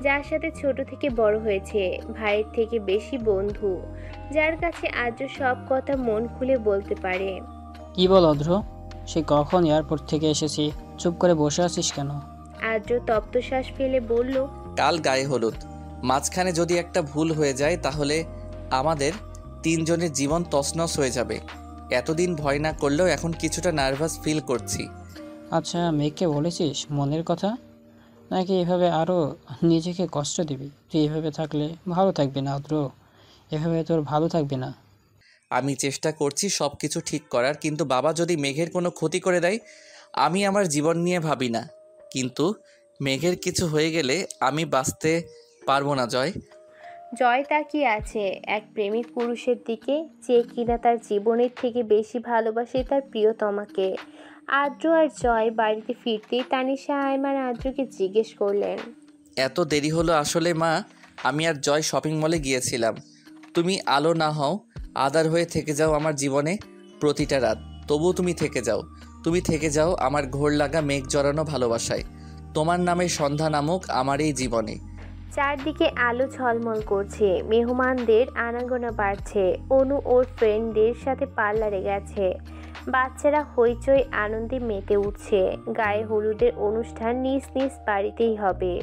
যার সাথে ছোট থেকে বড় হয়েছে, ভাইয়ের থেকে বেশি বন্ধু, যার কাছে আদ্র সব কথা মন খুলে বলতে পারে। কি বল অদ্র, সে কখন এয়ারপোর্ট থেকে এসেছি, চুপ করে বসে আছিস কেন? আদ্র তপ্ত শ্বাস ফেলে বলল, কাল গায়ে হলুদ, মাঝখানে যদি একটা ভুল হয়ে যায় তাহলে আমাদের তিনজনের জীবন তছনছ হয়ে যাবে। এতদিন ভয় না করলেও এখন কিছুটা নার্ভাস ফিল করছি। আচ্ছা, মেয়েকে বলেছিস মনের কথা, নাকি এভাবে আরও নিজেকে কষ্ট দিবি? তুই এভাবে থাকলে ভালো থাকবি না অদ্র, এভাবে তোর ভালো থাকবে না। আমি চেষ্টা করছি সব কিছু ঠিক করার, কিন্তু বাবা যদি মেঘের কোনো ক্ষতি করে দেয়, আমি আমার জীবন নিয়ে ভাবি না, কিন্তু মেঘের কিছু হয়ে গেলে আমি বাঁচতে পারবো না। জয় তাকিয়ে আছে এক প্রেমিক পুরুষের দিকে, যে কিনা তার জীবনের থেকে বেশি ভালোবাসে তার প্রিয়তমাকে। আদ্র আর জয় বাড়িতে ফিরতেই তানিশা আইমান আদ্রকে জিজ্ঞেস করলেন, এত দেরি হলো? আসলে মা, আমি আর জয় শপিং মলে গিয়েছিলাম। তুমি আলো না হও, আধার হয়ে থেকে যাও আমার জীবনে প্রতিটা রাত, তবুও তুমি থেকে যাও আমার ঘোর লাগা মেঘ জড়ানো ভালোবাসায়। তোমার নামে সন্ধ্যা নামক আমার এই জীবনে। চারদিকে আলো ঝলমল করছে, মেহমানদের আনাগোনা বাড়ছে, অনু ওর ফ্রেন্ডদের সাথে পার্লারে গেছে, বাচ্চারা হইচই আনন্দে মেতে উঠছে। গায়ে হলুদের অনুষ্ঠান নিজ নিজ বাড়িতেই হবে।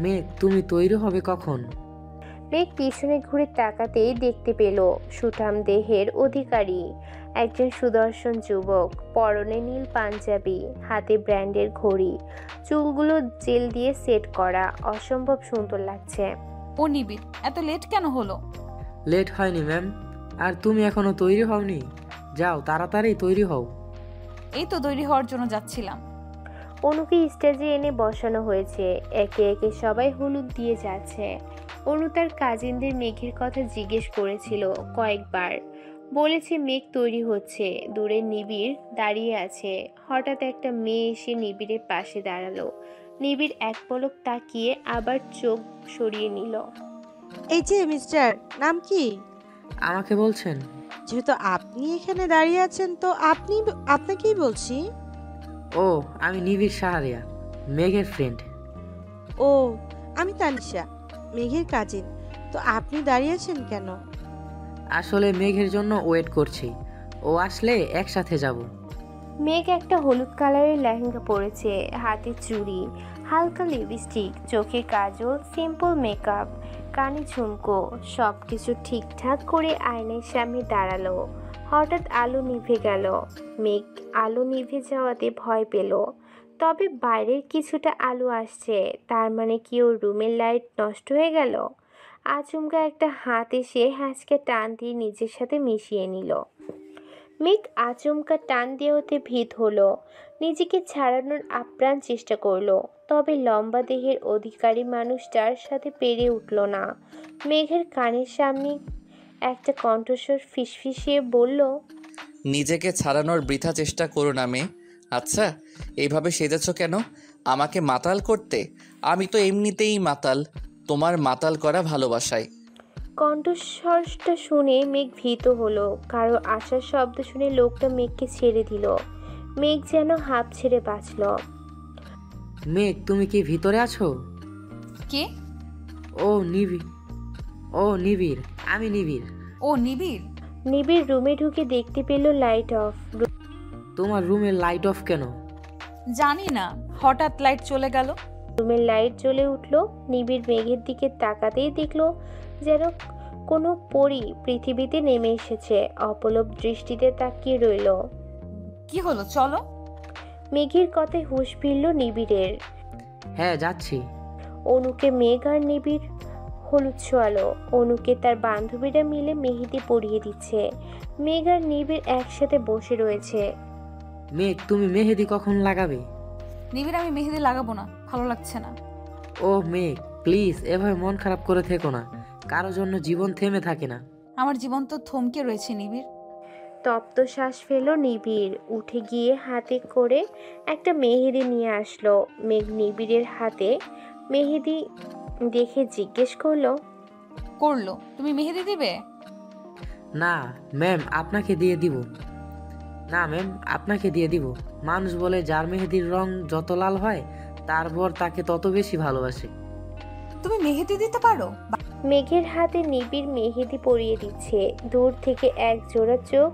মেঘ, তুমি তৈরি হবে কখন? মেঘ পিছনে ঘুরে তাকাতেই দেখতে পেল সুঠাম দেহের অধিকারী একজন সুদর্শন যুবক, পরনে নীল পাঞ্জাবি, হাতে ব্র্যান্ডের ঘড়ি, চুলগুলো জেল দিয়ে সেট করা, অসম্ভব সুন্দর লাগছে। ও নিবিড়, এত লেট কেন হলো? লেট হয়নি ম্যাম, আর তুমি এখনো তৈরি হওনি? যাও তাড়াতাড়ি তৈরি হও। এই তো তৈরি হওয়ার জন্য যাচ্ছিলাম। অনুকে স্টেজে এনে বসানো হয়েছে, একে একে সবাই হলুদ দিয়ে যাচ্ছে। অনু তার কাজিনদের মেঘের কথা জিজ্ঞেস করেছিল কয়েকবার, বলেছে মেঘ তৈরি হচ্ছে। দূরে নিবিড় দাঁড়িয়ে আছে। হঠাৎ একটা মেয়ে এসে নিবিড়ের পাশে দাঁড়ালো। নিবিড় এক পলক তাকিয়ে আবার চোখ সরিয়ে নিল। এই যে মিস্টার, নাম কি? আমাকে বলছেন? যেহেতু আপনি এখানে দাঁড়িয়ে আছেন তো আপনাকেই বলছি। ও, আমি নিবিড় সাহারিয়া, মেঘের ফ্রেন্ড। ও, আমি তানিশা, মেঘের কাজিন। তো আপনি দাঁড়িয়ে আছেন কেন? আসলে মেঘের জন্য ওয়েট করছি, ও আসলে একসাথে যাব। মেঘ একটা হলুদ কালারের লেহেঙ্গা পরেছে, হাতে চুড়ি, হালকা লিপস্টিক, চোখে কাজল, সিম্পল মেকআপ, কানে ঝুমকো, সব কিছু ঠিকঠাক করে আয়নার সামনে দাঁড়ালো। হঠাৎ আলো নিভে গেল। মেঘ আলো নিভে যাওয়াতে ভয় পেল, তবে বাইরের কিছুটা আলো আসছে, তার মানে কি ওর রুমের লাইট নষ্ট হয়ে গেল? আচমকা একটা হাত এসে হ্যাঁচকে টান দিয়ে নিজের সাথে মিশিয়ে নিল। মেঘ আচমকা টান দিয়ে ওতে ভীত হলো, নিজেকে ছাড়ানোর আপ্রাণ চেষ্টা করলো, তবে লম্বা দেহের অধিকারী মানুষটার সাথে পেরে উঠল না। মেঘের কানের সামনে একটা কণ্ঠস্বর ফিসফিসিয়ে বলল, নিজেকে ছাড়ানোর বৃথা চেষ্টা করো না মেয়ে। আচ্ছা, এইভাবে সেজেছ কেন? আমাকে মাতাল করতে? আমি তো এমনিতেই মাতাল, তোমার মাতাল করা ভালোবাসায়। কণ্ঠস্বরটা শুনে মেঘ ভীত হলো। কারো আসার শব্দ শুনে লোকটা মেঘকে ছেড়ে দিল। মেঘ যেন হাঁপ ছেড়ে বাঁচল। মেঘ, তুমি কি ভিতরে আছো? কে? ও নিবিড়। ও নিবিড়, আমি নিবিড়। ও নিবিড়। নিবিড় রুমে ঢুকে দেখতে পেল লাইট অফ। তোমার রুমের লাইট অফ কেন? জানি না, হঠাৎ লাইট চলে গেল। রুমের লাইট জ্বলে উঠল। নিবিড় মেঘের দিকে তাকাতেই দেখলো যেন কোনো পরী পৃথিবীতে নেমে এসেছে। অপলক দৃষ্টিতে তাকিয়ে রইল। কি হলো, চলো। মেঘের কথায় হুঁশ ফিরল নিবিড়ের। হ্যাঁ, যাচ্ছি। অনুকে মেঘ আর নিবিড় হলুদ ছোঁয়ালো। অনুকে তার বান্ধবীরা মিলে মেহেদি পরিয়ে দিচ্ছে। মেঘ আর নিবিড় একসাথে বসে রয়েছে। মেঘ, তুমি মেহেদি কখন লাগাবে? নিবিড়, আমি মেহেদি লাগাবো না, ভালো লাগছে না। ও মেঘ, প্লিজ এভাবে মন খারাপ করে থেকো না। কারো জন্য জীবন থেমে থাকে না। আমার জীবন তো থমকে রয়েছে নিবিড়। তপ্ত শ্বাস ফেল নিবিড়। উঠে গিয়ে হাতে করে একটা মেহেদি নিয়ে আসলো। মেঘ নিবিড়ের হাতে মেহেদি দেখে জিজ্ঞেস করলো, তুমি মেহেদি দিবে? না ম্যাম, আপনাকে দিয়ে দিব। না ম্যাম, আপনাকে দিয়ে দিব। মানুষ বলে যার মেহেদির রং যত লাল হয় তার বর তাকে তত বেশি ভালোবাসে। তুমি মেহেদি দিতে পারো? মেঘের হাতে নিবিড় মেহেদি পরিয়ে দিচ্ছে। দূর থেকে এক জোড়া চোখ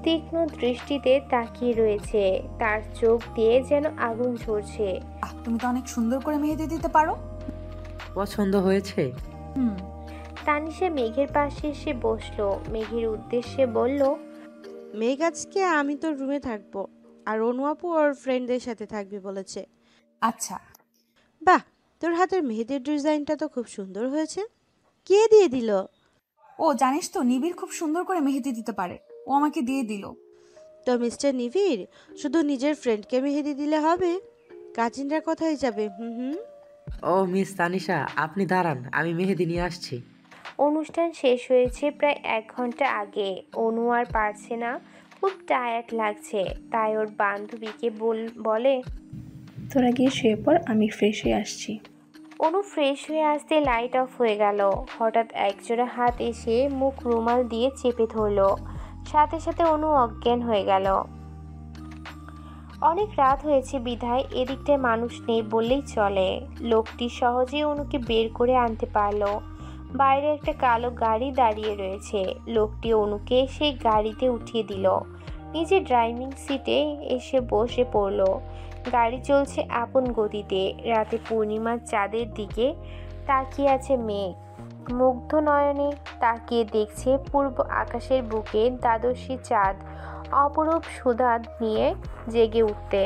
তীক্ষ্ণ দৃষ্টিতে তাকিয়ে রয়েছে। তার চোখ দিয়ে যেন আগুন ঝরছে। তুমি তো অনেক সুন্দর করে মেহেদি দিতে পারো। পছন্দ হয়েছে? তানিশা মেঘের পাশে এসে বসলো। মেঘের উদ্দেশ্যে বলল, মেঘ আজকে আমি তোর রুমে থাকবো, আর অনু আপু ওর ফ্রেন্ডদের সাথে থাকবে বলেছে। আচ্ছা। বাহ, তোর হাতের মেহেদির ডিজাইনটা তো খুব সুন্দর হয়েছে। কে দিয়ে দিল? ও জানিস তো, নিবিড় খুব সুন্দর করে মেহেদি দিতে পারে, ও আমাকে দিয়ে দিল। তো মিস্টার নিবিড়, শুধু নিজের ফ্রেন্ডকে মেহেদি দিলে হবে? কাজিনরা কোথায় যাবে? ও মিস তানিশা, আপনি দাঁড়ান, আমি মেহেদি নিয়ে আসছি। অনুষ্ঠান শেষ হয়েছে প্রায় 1 ঘন্টা আগে। অনু আর পারছে না, খুব টায়ার্ড লাগছে। তাই ওর বান্ধবীকে বলে, তোরা গিয়ে শুয়ে পড়, আমি ফ্রেশ হয়ে আসছি। অনু ফ্রেশ হয়ে আসতে লাইট অফ হয়ে গেল। হঠাৎ একজোড়া হাত এসে মুখ রুমাল দিয়ে চেপে ধরলো। সাথে সাথে অনু অজ্ঞান হয়ে গেল। অনেক রাত হয়েছে বিধায় এদিকটায় মানুষ নেই বললেই চলে। লোকটি সহজেই অনুকে বের করে আনতে পারলো। বাইরে একটা কালো গাড়ি দাঁড়িয়ে রয়েছে। লোকটি অনুকে সেই গাড়িতে উঠিয়ে দিল। নিজে ড্রাইভিং সিটে এসে বসে পড়লো। গাড়ি চলছে আপন গতিতে। রাতে পূর্ণিমার চাঁদের দিকে তাকিয়ে আছে মেঘ। মুগ্ধ নয়নে তাকিয়ে দেখছে পূর্ব আকাশের বুকে দ্বাদশী চাঁদ অপরূপ সুধা নিয়ে জেগে উঠতে।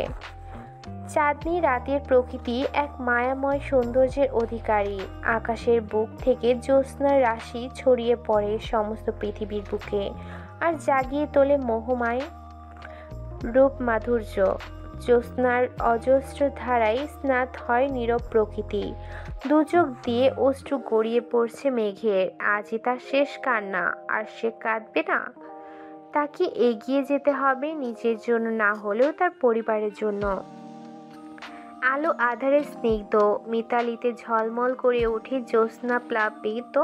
চাঁদনি রাতের প্রকৃতি এক মায়াময় সৌন্দর্যের অধিকারী। আকাশের বুক থেকে জ্যোৎস্নার রাশি ছড়িয়ে পড়ে সমস্ত পৃথিবীর বুকে, আর জাগিয়ে তোলে মোহময় রূপ মাধুর্য। জ্যোৎস্নার অজস্র ধারায় স্নাত হয় নীরব প্রকৃতি। দুচোখ দিয়ে অশ্রু গড়িয়ে পড়ছে মেঘের। আজই তার শেষ কান্না, আর সে কাঁদবে না। তাকে এগিয়ে যেতে হবে, নিজের জন্য না হলেও তার পরিবারের জন্য। আলো আধারে স্নিগ্ধ মিতালিতে ঝলমল করে ওঠে জ্যোৎস্না প্লাবিত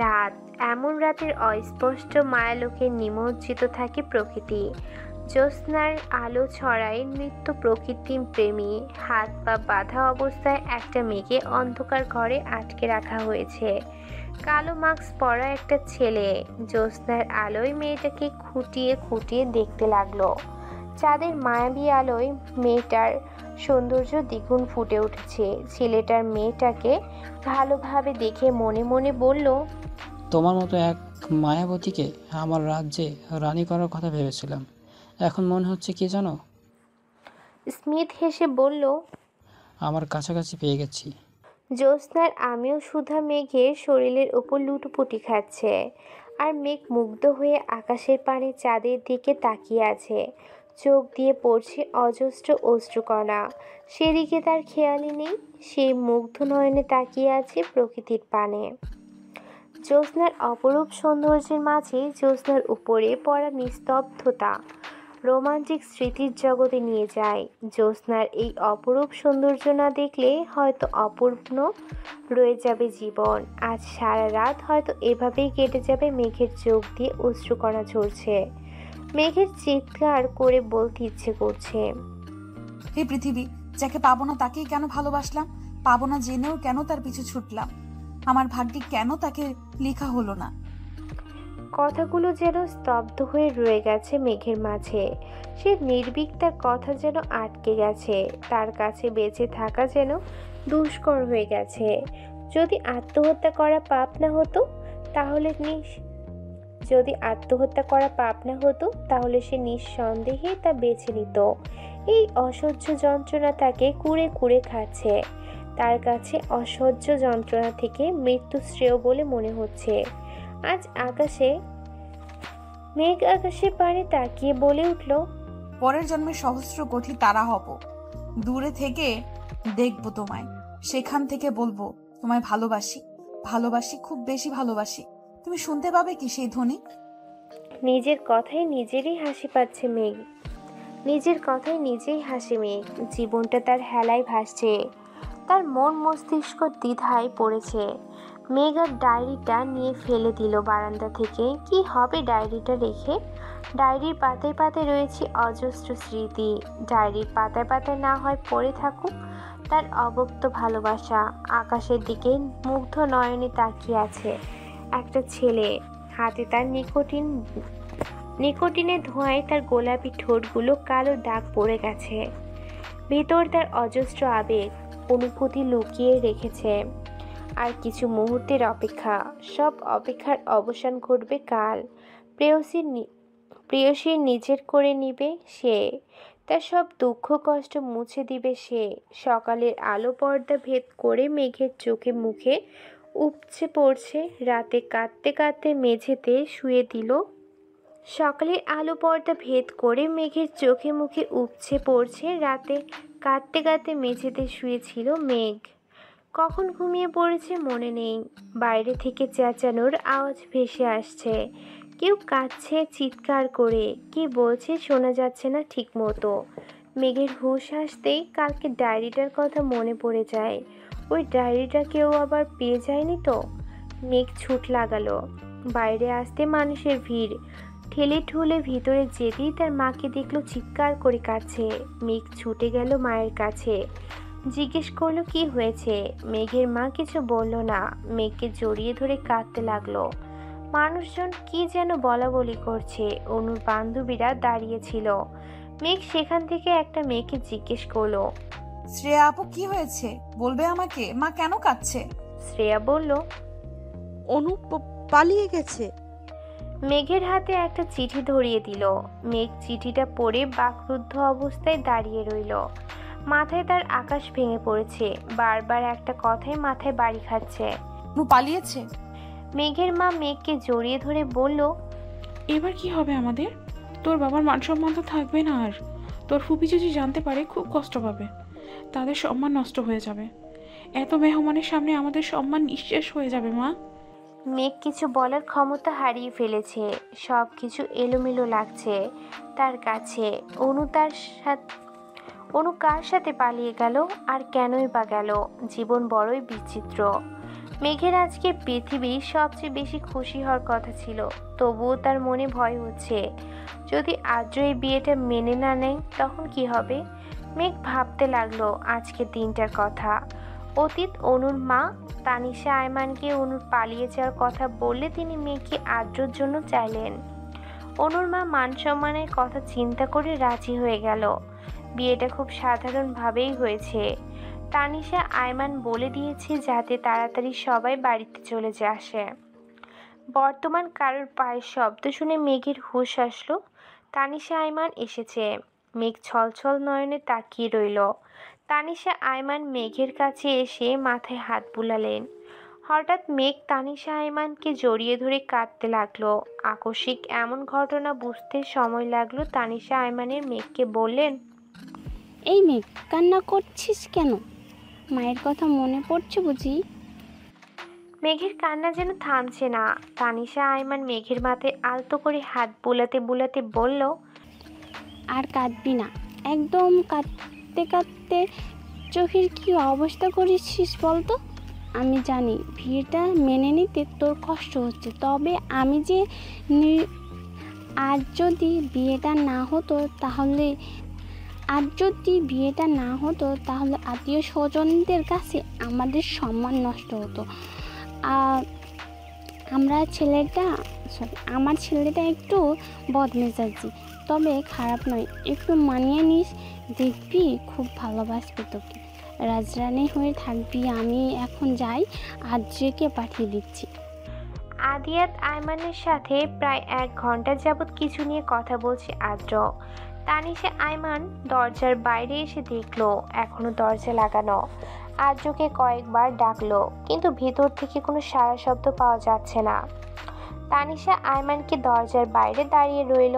রাত। এমন রাতের অস্পষ্ট মায়ালোকে নিমজ্জিত থাকে প্রকৃতি। জ্যোৎস্নার আলো ছড়ায় নৃত্য প্রকৃতি প্রেমী। হাত পা বাঁধা অবস্থায় একটা মেয়েকে অন্ধকার ঘরে আটকে রাখা হয়েছে। কালো মাস্ক পরা একটা ছেলে জ্যোৎস্নার আলোয় মেয়েটাকে খুঁটিয়ে খুঁটিয়ে দেখতে লাগলো। চাঁদের মায়াবী আলোয় মেয়েটার সৌন্দর্য দ্বিগুণ ফুটে উঠেছে। ছেলেটার মেয়েটাকে ভালোভাবে দেখে মনে মনে বলল, তোমার মতো এক মায়াবতীকে আমার রাজ্যে রানী করার কথা ভেবেছিলাম, এখন মনে হচ্ছে কি জানো? স্মিথ হেসে বলল, আমার কাছাকাছি পেয়ে গেছি। জ্যোৎস্নার আমিও সুধা মেঘের শরীরের ওপর লুটোপুটি খাচ্ছে, আর মেঘ মুগ্ধ হয়ে আকাশের পানে চাঁদের দিকে তাকিয়ে আছে। চোখ দিয়ে পড়ছে অজস্র অশ্রুকণা। সেদিকে তার খেয়ালই নেই। সেই মুগ্ধ নয়নে তাকিয়ে আছে প্রকৃতির পানে। জ্যোৎস্নার অপরূপ সৌন্দর্যের মাঝে জ্যোৎস্নার উপরে পড়া নিস্তব্ধতা রোমান্টিক স্মৃতির জগতে নিয়ে যায়। জ্যোৎস্নার এই অপরূপ সৌন্দর্য না দেখলে হয়তো অপূর্ণ রয়ে যাবে জীবন। আজ সারা রাত হয়তো এভাবেই কেটে যাবে। মেঘের চোখ দিয়ে অশ্রুকণা ঝরছে। মেঘের চিৎকার করে বলতে ইচ্ছে করছে, হে পৃথিবী, যাকে পাবো না তাকেই কেন ভালোবাসলাম? পাবো না জেনেও কেন তার পিছু ছুটলাম? আমার ভাগ্যে কেন তাকে লেখা হলো না? কথাগুলো যেন স্তব্ধ হয়ে রয়ে গেছে মেঘের মাঝে। সে নির্ভীক, তার কথা যেন আটকে গেছে। তার কাছে বেঁচে থাকা যেন দুষ্কর হয়ে গেছে। যদি আত্মহত্যা করা পাপ না হতো তাহলে সে নিঃসন্দেহে তা বেছে নিত। এই অসহ্য যন্ত্রণা তাকে কুরে কুরে খাচ্ছে। তার কাছে অসহ্য যন্ত্রণা থেকে মৃত্যু শ্রেয় বলে মনে হচ্ছে। আজ মেঘ আকাশে পানে তাকিয়ে বলে উঠল, পরের জন্মে সহস্র কোটি তারা হব, দূরে থেকে দেখবো তোমায়, সেখান থেকে বলবো তোমায় ভালোবাসি, ভালোবাসি, খুব বেশি ভালোবাসি। তুমি শুনতে পাবে কি সেই ধ্বনি? নিজের কথায় নিজেরই হাসি পাচ্ছে মেঘ। নিজের কথায় নিজেই হাসে মেঘ। জীবনটা তার হেলায় ভাসছে। তার মন মস্তিষ্ক দ্বিধায় পড়েছে। মেঘ আর ডায়েরিটা নিয়ে ফেলে দিল বারান্দা থেকে। কি হবে ডায়েরিটা রেখে? ডায়েরির পাতায় পাতায় রয়েছে অজস্র স্মৃতি। ডায়েরির পাতায় পাতায় না হয় পড়ে থাকুক তার অব্যক্ত ভালোবাসা। আকাশের দিকে মুগ্ধ নয়নে তাকিয়ে আছে একটা ছেলে। হাতে তার নিকোটিনের ধোঁয়ায় তার গোলাপি ঠোঁটগুলো কালো দাগ পড়ে গেছে। ভেতর তার অজস্র আবেগ অনুভূতি লুকিয়ে রেখেছে। আর কিছু মুহূর্তের অপেক্ষা। সব অপেক্ষার অবসান ঘটবে কাল। প্রেয়সীর নিজের করে নিবে সে। তার সব দুঃখ কষ্ট মুছে দিবে সে। সকালের আলো পর্দা ভেদ করে মেঘের চোখে মুখে উপচে পড়ছে। রাতে কাঁদতে কাঁদতে মেঝেতে শুয়ে দিল। সকালের আলো পর্দা ভেদ করে মেঘের চোখে মুখে উপচে পড়ছে। রাতে কাঁদতে কাঁদতে মেঝেতে শুয়েছিল মেঘ। কখন ঘুমিয়ে পড়েছে মনে নেই। বাইরে থেকে চেঁচানোর আওয়াজ ভেসে আসছে। কেউ কাঁদছে চিৎকার করে। কি বলছে শোনা যাচ্ছে না ঠিক মতো। মেঘের হুঁশ আসতেই কালকে ডায়েরিটার কথা মনে পড়ে যায়। ওই ডায়েরিটা কেউ আবার পেয়ে যায়নি তো? মেঘ ছুট লাগালো। বাইরে আসতে মানুষের ভিড়। ঠেলে ঠুলে ভিতরে যেতেই তার মাকে দেখলো চিৎকার করে কাঁদছে। মেঘ ছুটে গেল মায়ের কাছে। জিজ্ঞেস করলো কি হয়েছে। মেঘের মা কিছু বলল না। মেঘকে জড়িয়ে ধরে কাঁদতে লাগলো। মানুষজন কি যেন বলা বলি করছে। অনুর বান্ধবীরা দাঁড়িয়েছিল। মেঘ সেখান থেকে একটা মেয়েকে জিজ্ঞেস করলো, শ্রেয়া আপু কি হয়েছে বলবে আমাকে? মা কেন কাঁদছে? শ্রেয়া বলল, অনু পালিয়ে গেছে। মেঘের হাতে একটা চিঠি ধরিয়ে দিল। মেঘ চিঠিটা পড়ে বাকরুদ্ধ অবস্থায় দাঁড়িয়ে রইল। মাথায় তার আকাশ ভেঙে পড়েছে। বারবার একটা কথাই মাথায় বাড়ি খাচ্ছে। অনু পালিয়েছে। মেঘের মা মেঘকে জড়িয়ে ধরে বলল, এবার কি হবে আমাদের? তোর বাবার মান সম্মান তো থাকবে না আর। তোর ফুপি যদি জানতে পারে খুব কষ্ট পাবে। তাদের সম্মান নষ্ট হয়ে যাবে। এত মেহমানের সামনে আমাদের সম্মান নিঃশেষ হয়ে যাবে মা। মেঘ কিছু বলার ক্ষমতা হারিয়ে ফেলেছে। সব কিছু এলোমেলো লাগছে তার কাছে। অনু কার সাথে পালিয়ে গেল আর কেনই বা গেল? জীবন বড়ই বিচিত্র। মেঘের আজকে পৃথিবীর সবচেয়ে বেশি খুশি হওয়ার কথা ছিল। তবুও তার মনে ভয় হচ্ছে, যদি আদ্র এই বিয়েটা মেনে না নেয় তখন কি হবে? মেঘ ভাবতে লাগলো আজকের দিনটার কথা। অতীত অনুর মা তানিশা আয়মানকে অনুর পালিয়ে যাওয়ার কথা বললে তিনি মেয়েকে আদ্রর জন্য চাইলেন। অনুর মা মান সম্মানের কথা চিন্তা করে রাজি হয়ে গেল। বিয়েটা খুব সাধারণভাবেই হয়েছে। তানিশা আয়মান বলে দিয়েছে যাতে তাড়াতাড়ি সবাই বাড়িতে চলে আসে। বর্তমান কারোর পায়ের শব্দ শুনে মেঘের হুঁশ আসলো। তানিশা আয়মান এসেছে। মেঘ ছলছল নয়নে তাকিয়ে রইল। তানিশা আয়মান মেঘের কাছে এসে মাথায় হাত বুলালেন। হঠাৎ মেঘ তানিশা আয়মানকে জড়িয়ে ধরে কাঁদতে লাগলো। আকস্মিক এমন ঘটনা বুঝতে সময় লাগলো। তানিশা আয়মানের মেঘকে বললেন, এই মেঘ, কান্না করছিস কেন? মায়ের কথা মনে পড়ছে বুঝি? মেঘের কান্না যেন থামছে না। তানিশা আইমান মেঘের মাথায় আলতো করে হাত বুলাতে বুলাতে বলল, আর কাঁদবি না, একদম কাঁদতে কাঁদতে চোখের কি অবস্থা করেছিস বলতো। আমি জানি বিয়েটা মেনে নিতে তোর কষ্ট হচ্ছে, তবে আমি যে আজ যদি বিয়েটা না হতো তাহলে আত্মীয় স্বজনদের কাছে আমাদের সম্মান নষ্ট হতো। আমার ছেলেটা একটু বদমেজাজি, তবে খারাপ নয়, একটু মানিয়ে নিস, দেখবি খুব ভালোবাসবে তোকে, রাজরানী হয়ে থাকবি। আমি এখন যাই, আদ্রিকে পাঠিয়ে দিচ্ছি। আদিয়াত আইমানের সাথে প্রায় 1 ঘন্টা যাবৎ কিছু নিয়ে কথা বলছে আদ্র। তানিশা আইমান দরজার বাইরে এসে দেখলো এখনো দরজা লাগানো। আদ্রকে কয়েকবার ডাকলো, কিন্তু ভিতর থেকে কোনো সাড়া শব্দ পাওয়া যাচ্ছে না। তানিশা আইমানকে দরজার বাইরে দাঁড়িয়ে রইল।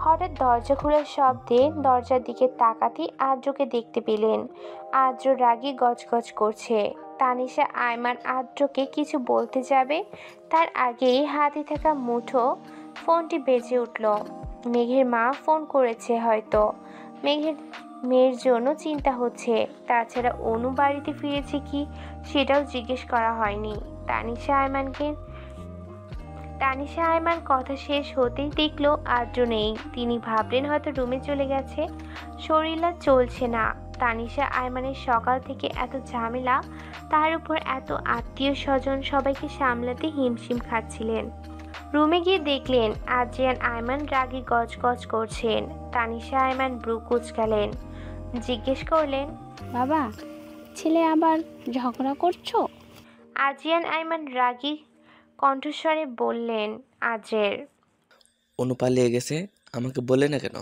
হঠাৎ দরজা খোলার শব্দে দরজার দিকে তাকাতেই আদ্রকে দেখতে পেলেন। আদ্র রাগী গজগজ করছে। তানিশা আইমান আদ্রকে কিছু বলতে যাবে, তার আগেই হাতে থাকা মুঠো ফোনটি বেজে উঠল। মেঘের মা ফোন করেছে হয়তো। মেয়ের জন্য চিন্তা হচ্ছে। তাছাড়া অনু বাড়িতে ফিরেছে কি সেটাও জিজ্ঞেস করা হয়নি। তানিশা আইমান কথা শেষ হতেই দেখলো আদ্র নেই। তিনি ভাবলেন হয়তো রুমে চলে গেছে। শরীর আর চলছে না। তানিশা আইমানের সকাল থেকে এত ঝামেলা, তার উপর এত আত্মীয় স্বজন, সবাইকে সামলাতে হিমশিম খাচ্ছিলেন। রুমে গিয়ে দেখলেন আদ্রিয়ান আইমান রাগী গজগজ করছেন। তানিশা আইমান ব্রু কুঁচকালেন, জিজ্ঞেস করলেন, বাবা, ছেলে আবার ঝগড়া করছো? আদ্রিয়ান আইমান রাগী কণ্ঠস্বরে বললেন, আজের অনু পালিয়ে গেছে, আমাকে বললে না কেন?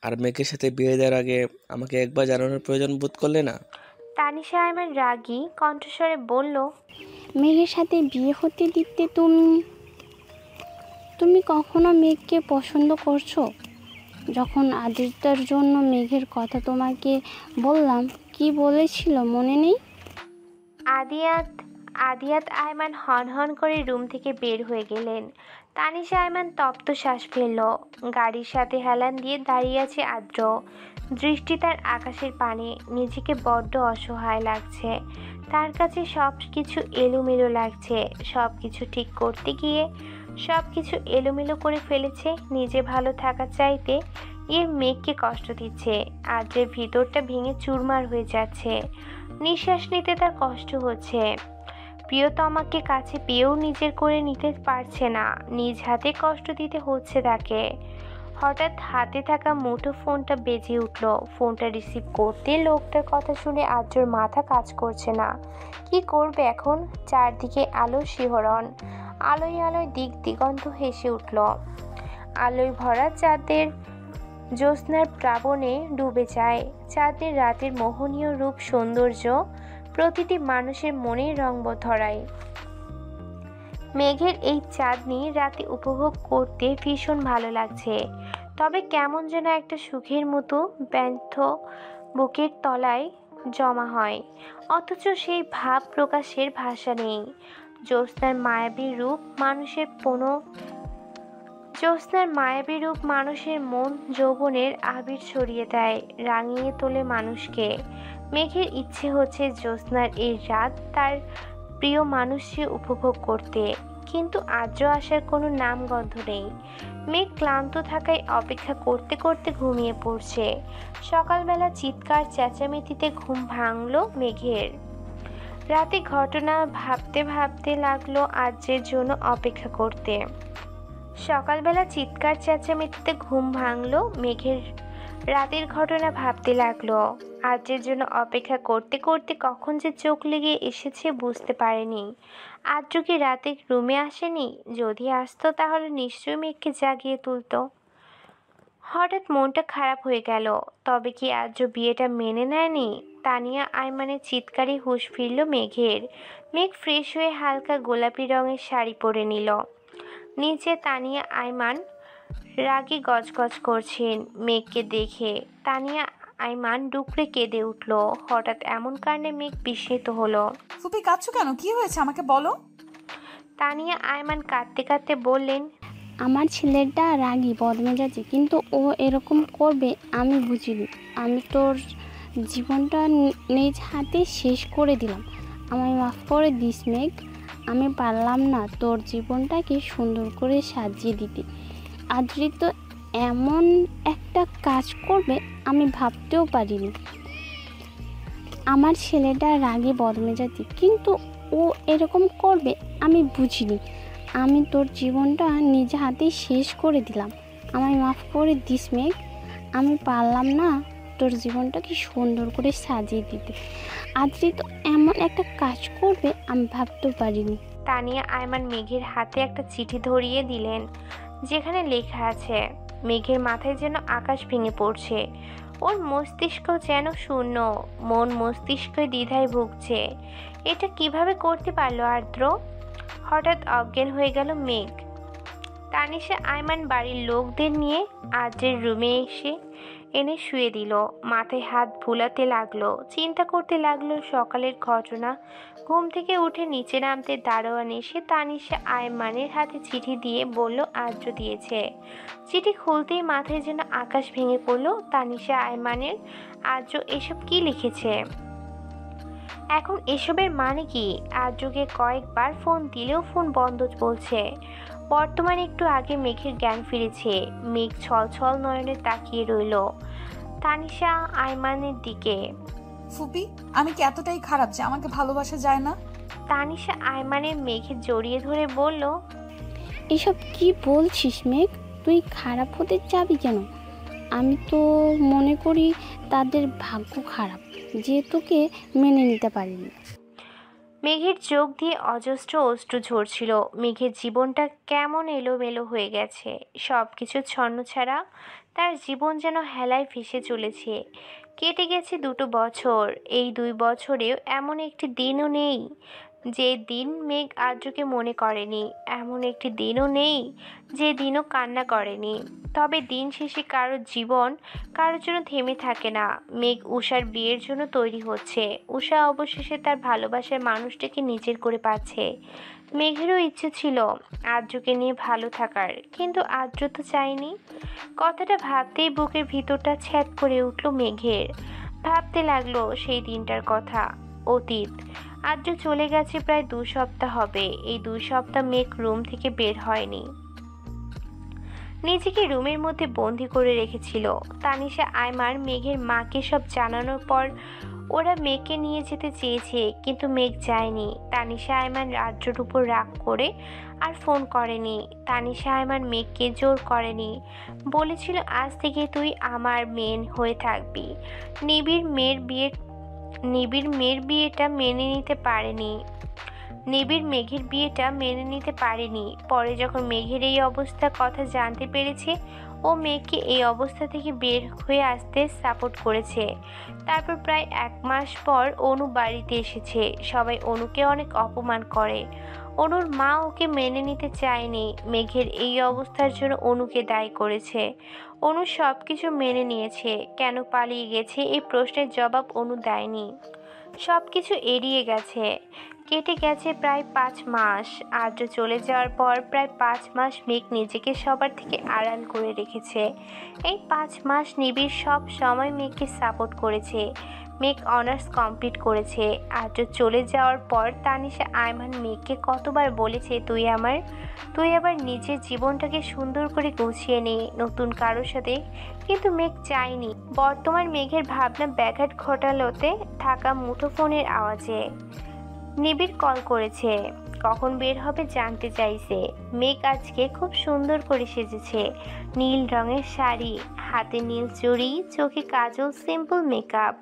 আর মেঘের সাথে বিয়ে দেওয়ার আগে আমাকে একবার জানানোর প্রয়োজন বোধ করলে না? তানিশা আইমান রাগী কণ্ঠস্বরে বলল, মেঘের সাথে বিয়ে হতে দিতে তুমি কখনো মেঘকে পছন্দ করছো? যখন আদিত্যর জন্য মেঘের কথা তোমাকে বললাম, কি বলেছিল মনে নেই? আদিয়াত আইমান হন করে রুম থেকে বের হয়ে গেলেন। তানিশা আইমান তপ্ত শ্বাস ফেলল। গাড়ির সাথে হেলান দিয়ে দাঁড়িয়ে আছে আদ্র। দৃষ্টি তার আকাশের পানে। নিজেকে বড্ড অসহায় লাগছে। তার কাছে সব কিছু এলোমেলো লাগছে। সব কিছু ঠিক করতে গিয়ে সব কিছু এলোমেলো করে ফেলেছে। নিজে ভালো থাকা চাইতে এর মেঘকে কষ্ট দিচ্ছে। আদ্রের ভিতরটা ভেঙে চুরমার হয়ে যাচ্ছে। নিঃশ্বাস নিতে তার কষ্ট হচ্ছে। প্রিয়তমাকে কাছে পেয়েও নিজের করে নিতে পারছে না। নিজ হাতে কষ্ট দিতে হচ্ছে তাকে। হঠাৎ হাতে থাকা মুঠো ফোনটা বেজে উঠল। ফোনটা রিসিভ করতে লোকটার কথা শুনে আদ্রর মাথা কাজ করছে না। কি করবে এখন? চারদিকে আলোর শিহরণ। আলোয় দিক দিগন্ত হেসে উঠল। আলোয় ভরা চাঁদের জ্যোৎস্নার প্লাবনে ডুবে যায়। চাঁদের রাতের মোহনীয় রূপ সৌন্দর্য প্রতিটি মানুষের মনে রঙ ধরায়। মেঘের এই চাঁদনি রাতে উপভোগ করতে ভীষণ ভালো লাগছে। তবে কেমন যেন একটা সুখের মতো ব্যর্থ বুকের তলায় জমা হয়, অথচ সেই ভাব প্রকাশের ভাষা নেই। জ্যোৎস্নার মায়াবী রূপ মানুষের মন যৌবনের আবির ছড়িয়ে দেয়, রাঙিয়ে তোলে মানুষকে। মেঘের ইচ্ছে হচ্ছে জ্যোৎস্নার এই রাত তার প্রিয় মানুষকে উপভোগ করতে, কিন্তু আদ্র আসার কোনো নামগন্ধ নেই। মেঘ ক্লান্ত থাকায় অপেক্ষা করতে করতে ঘুমিয়ে পড়ছে। সকালবেলা চিৎকার চেঁচামেচিতে ঘুম ভাঙল মেঘের। রাতে ঘটনা ভাবতে ভাবতে লাগলো আদ্রের জন্য অপেক্ষা করতে। সকালবেলা চিৎকার চেঁচামেচিতে ঘুম ভাঙলো মেঘের। রাতের ঘটনা ভাবতে লাগলো। আদ্রের জন্য অপেক্ষা করতে করতে কখন যে চোখ লেগে এসেছে বুঝতে পারেনি। আদ্র কি রাতে রুমে আসেনি? যদি আসতো তাহলে নিশ্চয়ই মেঘকে জাগিয়ে তুলতো। হঠাৎ মনটা খারাপ হয়ে গেল। তবে কি আদ্র বিয়েটা মেনে নেয়নি? তানিয়া আইমানের চিৎকারে হুঁশ ফিরল মেঘের। মেঘ ফ্রেশ হয়ে হালকা গোলাপি রঙের শাড়ি পরে নিল। নিচে তানিয়া আইমান রাগী গজগজ করছেন মেঘকে দেখে। তানিয়া আইমান ডুকরে কেঁদে উঠল। হঠাৎ এমন কারণে মেঘ বিস্মিত হলো। ফুপি কাঁদছো কেন? কি হয়েছে আমাকে বলো। তানিয়া আয়মান কাঁদতে কাঁদতে বললেন, আমার ছেলেটা রাগী বদমেজাজি, কিন্তু ও এরকম করবে আমি বুঝিনি। আমি তোর জীবনটা নিজ হাতে শেষ করে দিলাম। আমায় মাফ করে দিস মেঘ। আমি পারলাম না তোর জীবনটাকে সুন্দর করে সাজিয়ে দিতে। আদ্রিত এমন একটা কাজ করবে আমি ভাবতেও পারিনি। আমার ছেলেটা রাগী বদমেজাজি, কিন্তু ও এরকম করবে আমি বুঝিনি। আমি তোর জীবনটা নিজ হাতেই শেষ করে দিলাম। আমায় মাফ করে দিস মেঘ। আমি পারলাম না তোর জীবনটাকে সুন্দর করে সাজিয়ে দিতে। আদ্রিত এমন একটা কাজ করবে আমি ভাবতেও পারিনি। তানিয়া আয়মান মেঘের হাতে একটা চিঠি ধরিয়ে দিলেন, যেখানে লেখা আছে। মেঘের মাথায় যেন আকাশ ভেঙে পড়ছে। ওর মস্তিষ্ক যেন শূন্য, মন মস্তিষ্ক দ্বিধায় ভুগছে। এটা কিভাবে করতে পারলো আর্দ্র? হঠাৎ অজ্ঞান হয়ে গেল মেঘ। তানিশা আয়মান বাড়ির লোকদের নিয়ে আদ্রের রুমে এনে শুয়ে দিল। মাথায় হাত বুলাতে লাগলো, চিন্তা করতে লাগলো সকালের ঘটনা। ঘুম থেকে উঠে নিচে নামতে দারোয়ান এসে তানিশা আয়মানের হাতে চিঠি দিয়ে বলল আদ্র দিয়েছে। চিঠি খুলতেই মাথায় যেন আকাশ ভেঙে পড়ল তানিশা আয়মানের। আদ্র এসব কি লিখেছে? এখন এসবের মানে কি? আদ্রকে কয়েকবার ফোন দিলেও ফোন বন্ধ বলছে। বর্তমানে একটু আগে মেঘের জ্ঞান ফিরেছে। মেঘ ছলছল নয়নে তাকিয়ে রইল তানিশা আয়মানের দিকে। ফুপি, আমি কি এতটাই খারাপ যে আমাকে ভালোবাসা যায় না? তানিশা আয়মানের মেঘে জড়িয়ে ধরে বলল, এসব কি বলছিস মেঘ? তুই খারাপ হতে যাবি কেন? আমি তো মনে করি তাদের ভাগ্য খারাপ যে তোকে মেনে নিতে পারিনি। মেঘের চোখ দিয়ে অজস্র অশ্রু ঝরছিল। মেঘের জীবনটা কেমন এলোমেলো হয়ে গেছে। সব কিছু ছন্নছাড়া। তার জীবন যেন হেলায় ভেসে চলেছে। কেটে গেছে 2 বছর। এই 2 বছরেও এমন একটি দিনও নেই যে দিন মেঘ আদ্রকে মনে করেনি। এমন একটি দিনও নেই যে দিনও কান্না করেনি। তবে দিন শেষে কারোর জীবন কারোর জন্য থেমে থাকে না। মেঘ উষার বিয়ের জন্য তৈরি হচ্ছে। উষা অবশেষে তার ভালোবাসার মানুষটাকে নিজের করে পাচ্ছে। মেঘেরও ইচ্ছে ছিল আদ্রকে নিয়ে ভালো থাকার, কিন্তু আদ্র তো চায়নি। কথাটা ভাবতেই বুকের ভিতরটা ছ্যাদ করে উঠল মেঘের। ভাবতে লাগলো সেই দিনটার কথা। অতীত। আদ্র চলে গেছে প্রায় 2 সপ্তাহ হবে। এই 2 সপ্তাহ মেঘ রুম থেকে বের হয়নি। নিজেকে রুমের মধ্যে বন্দি করে রেখেছিল। তানিশা আয়মান মেঘের মাকে সব জানানোর পর ওরা মেঘকে নিয়ে যেতে চেয়েছে, কিন্তু মেঘ যায়নি। তানিশা আয়মান আদ্রর উপর রাগ করে আর ফোন করেনি। তানিশা আয়মান মেঘকে জোর করেনি। বলেছিল আজ থেকে তুই আমার মেয়ে হয়ে থাকবি। নিবিড় মেঘের বিয়েটা মেনে নিতে পারেনি। পরে যখন মেঘের এই অবস্থা কথা জানতে পেরেছে, ও মেঘকে এই অবস্থা থেকে বের হয়ে আসতে সাপোর্ট করেছে। তারপর প্রায় 1 মাস পর অনু বাড়িতে এসেছে। সবাই অনুকে অনেক অপমান করে। অনুর মা ওকে মেনে নিতে চায়নি। মেঘের এই অবস্থার জন্য অনুকে দায়ী করেছে। অনু সব কিছু মেনে নিয়েছে। কেন পালিয়ে গেছে এই প্রশ্নের জবাব অনু দেয়নি। সব কিছু এড়িয়ে গেছে। কেটে গেছে প্রায় 5 মাস। আদ্র চলে যাওয়ার পর প্রায় 5 মাস মেঘ নিজেকে সবার থেকে আড়াল করে রেখেছে। এই 5 মাস নিবিড় সব সময় মেঘকে সাপোর্ট করেছে। মেঘ অনার্স কমপ্লিট করেছে। আদ্র চলে যাওয়ার পর তানিশা আয়মান মেঘকে কতবার বলেছে তুই আবার নিজের জীবনটাকে সুন্দর করে গুছিয়ে নে নতুন কারোর সাথে, কিন্তু মেঘ চায়নি। বর্তমান মেঘের ভাবনা ব্যাঘাত ঘটালোতে থাকা মুঠোফোনের আওয়াজে। নিবিড় কল করেছে। কখন বের হবে জানতে চাইছে। মেঘ আজকে খুব সুন্দর করে সেজেছে। নীল রঙের শাড়ি, হাতে নীল চুড়ি, চোখে কাজল, সিম্পল মেকআপ।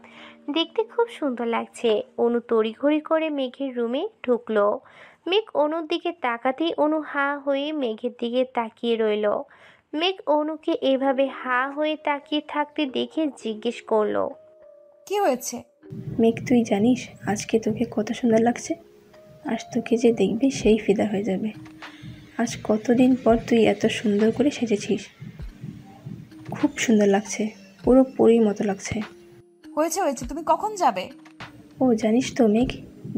দেখতে খুব সুন্দর লাগছে। অনু তড়িঘড়ি করে মেঘের রুমে ঢুকলো। মেঘ অনুর দিকে তাকাতেই অনু হা হয়ে মেঘের দিকে তাকিয়ে রইল। মেঘ অনুকে এভাবে হা হয়ে তাকিয়ে থাকতে দেখে জিজ্ঞেস করলো, কি হয়েছে? মেঘ, তুই জানিস আজকে তোকে কত সুন্দর লাগছে? আজ তোকে যে দেখবে সেই ফিদা হয়ে যাবে। আজ কতদিন পর তুই এত সুন্দর করে সেজেছিস। খুব সুন্দর লাগছে, পুরো পরীর মতো লাগছে। হয়েছে, তুমি কখন যাবে? ও জানিস তো মেঘ,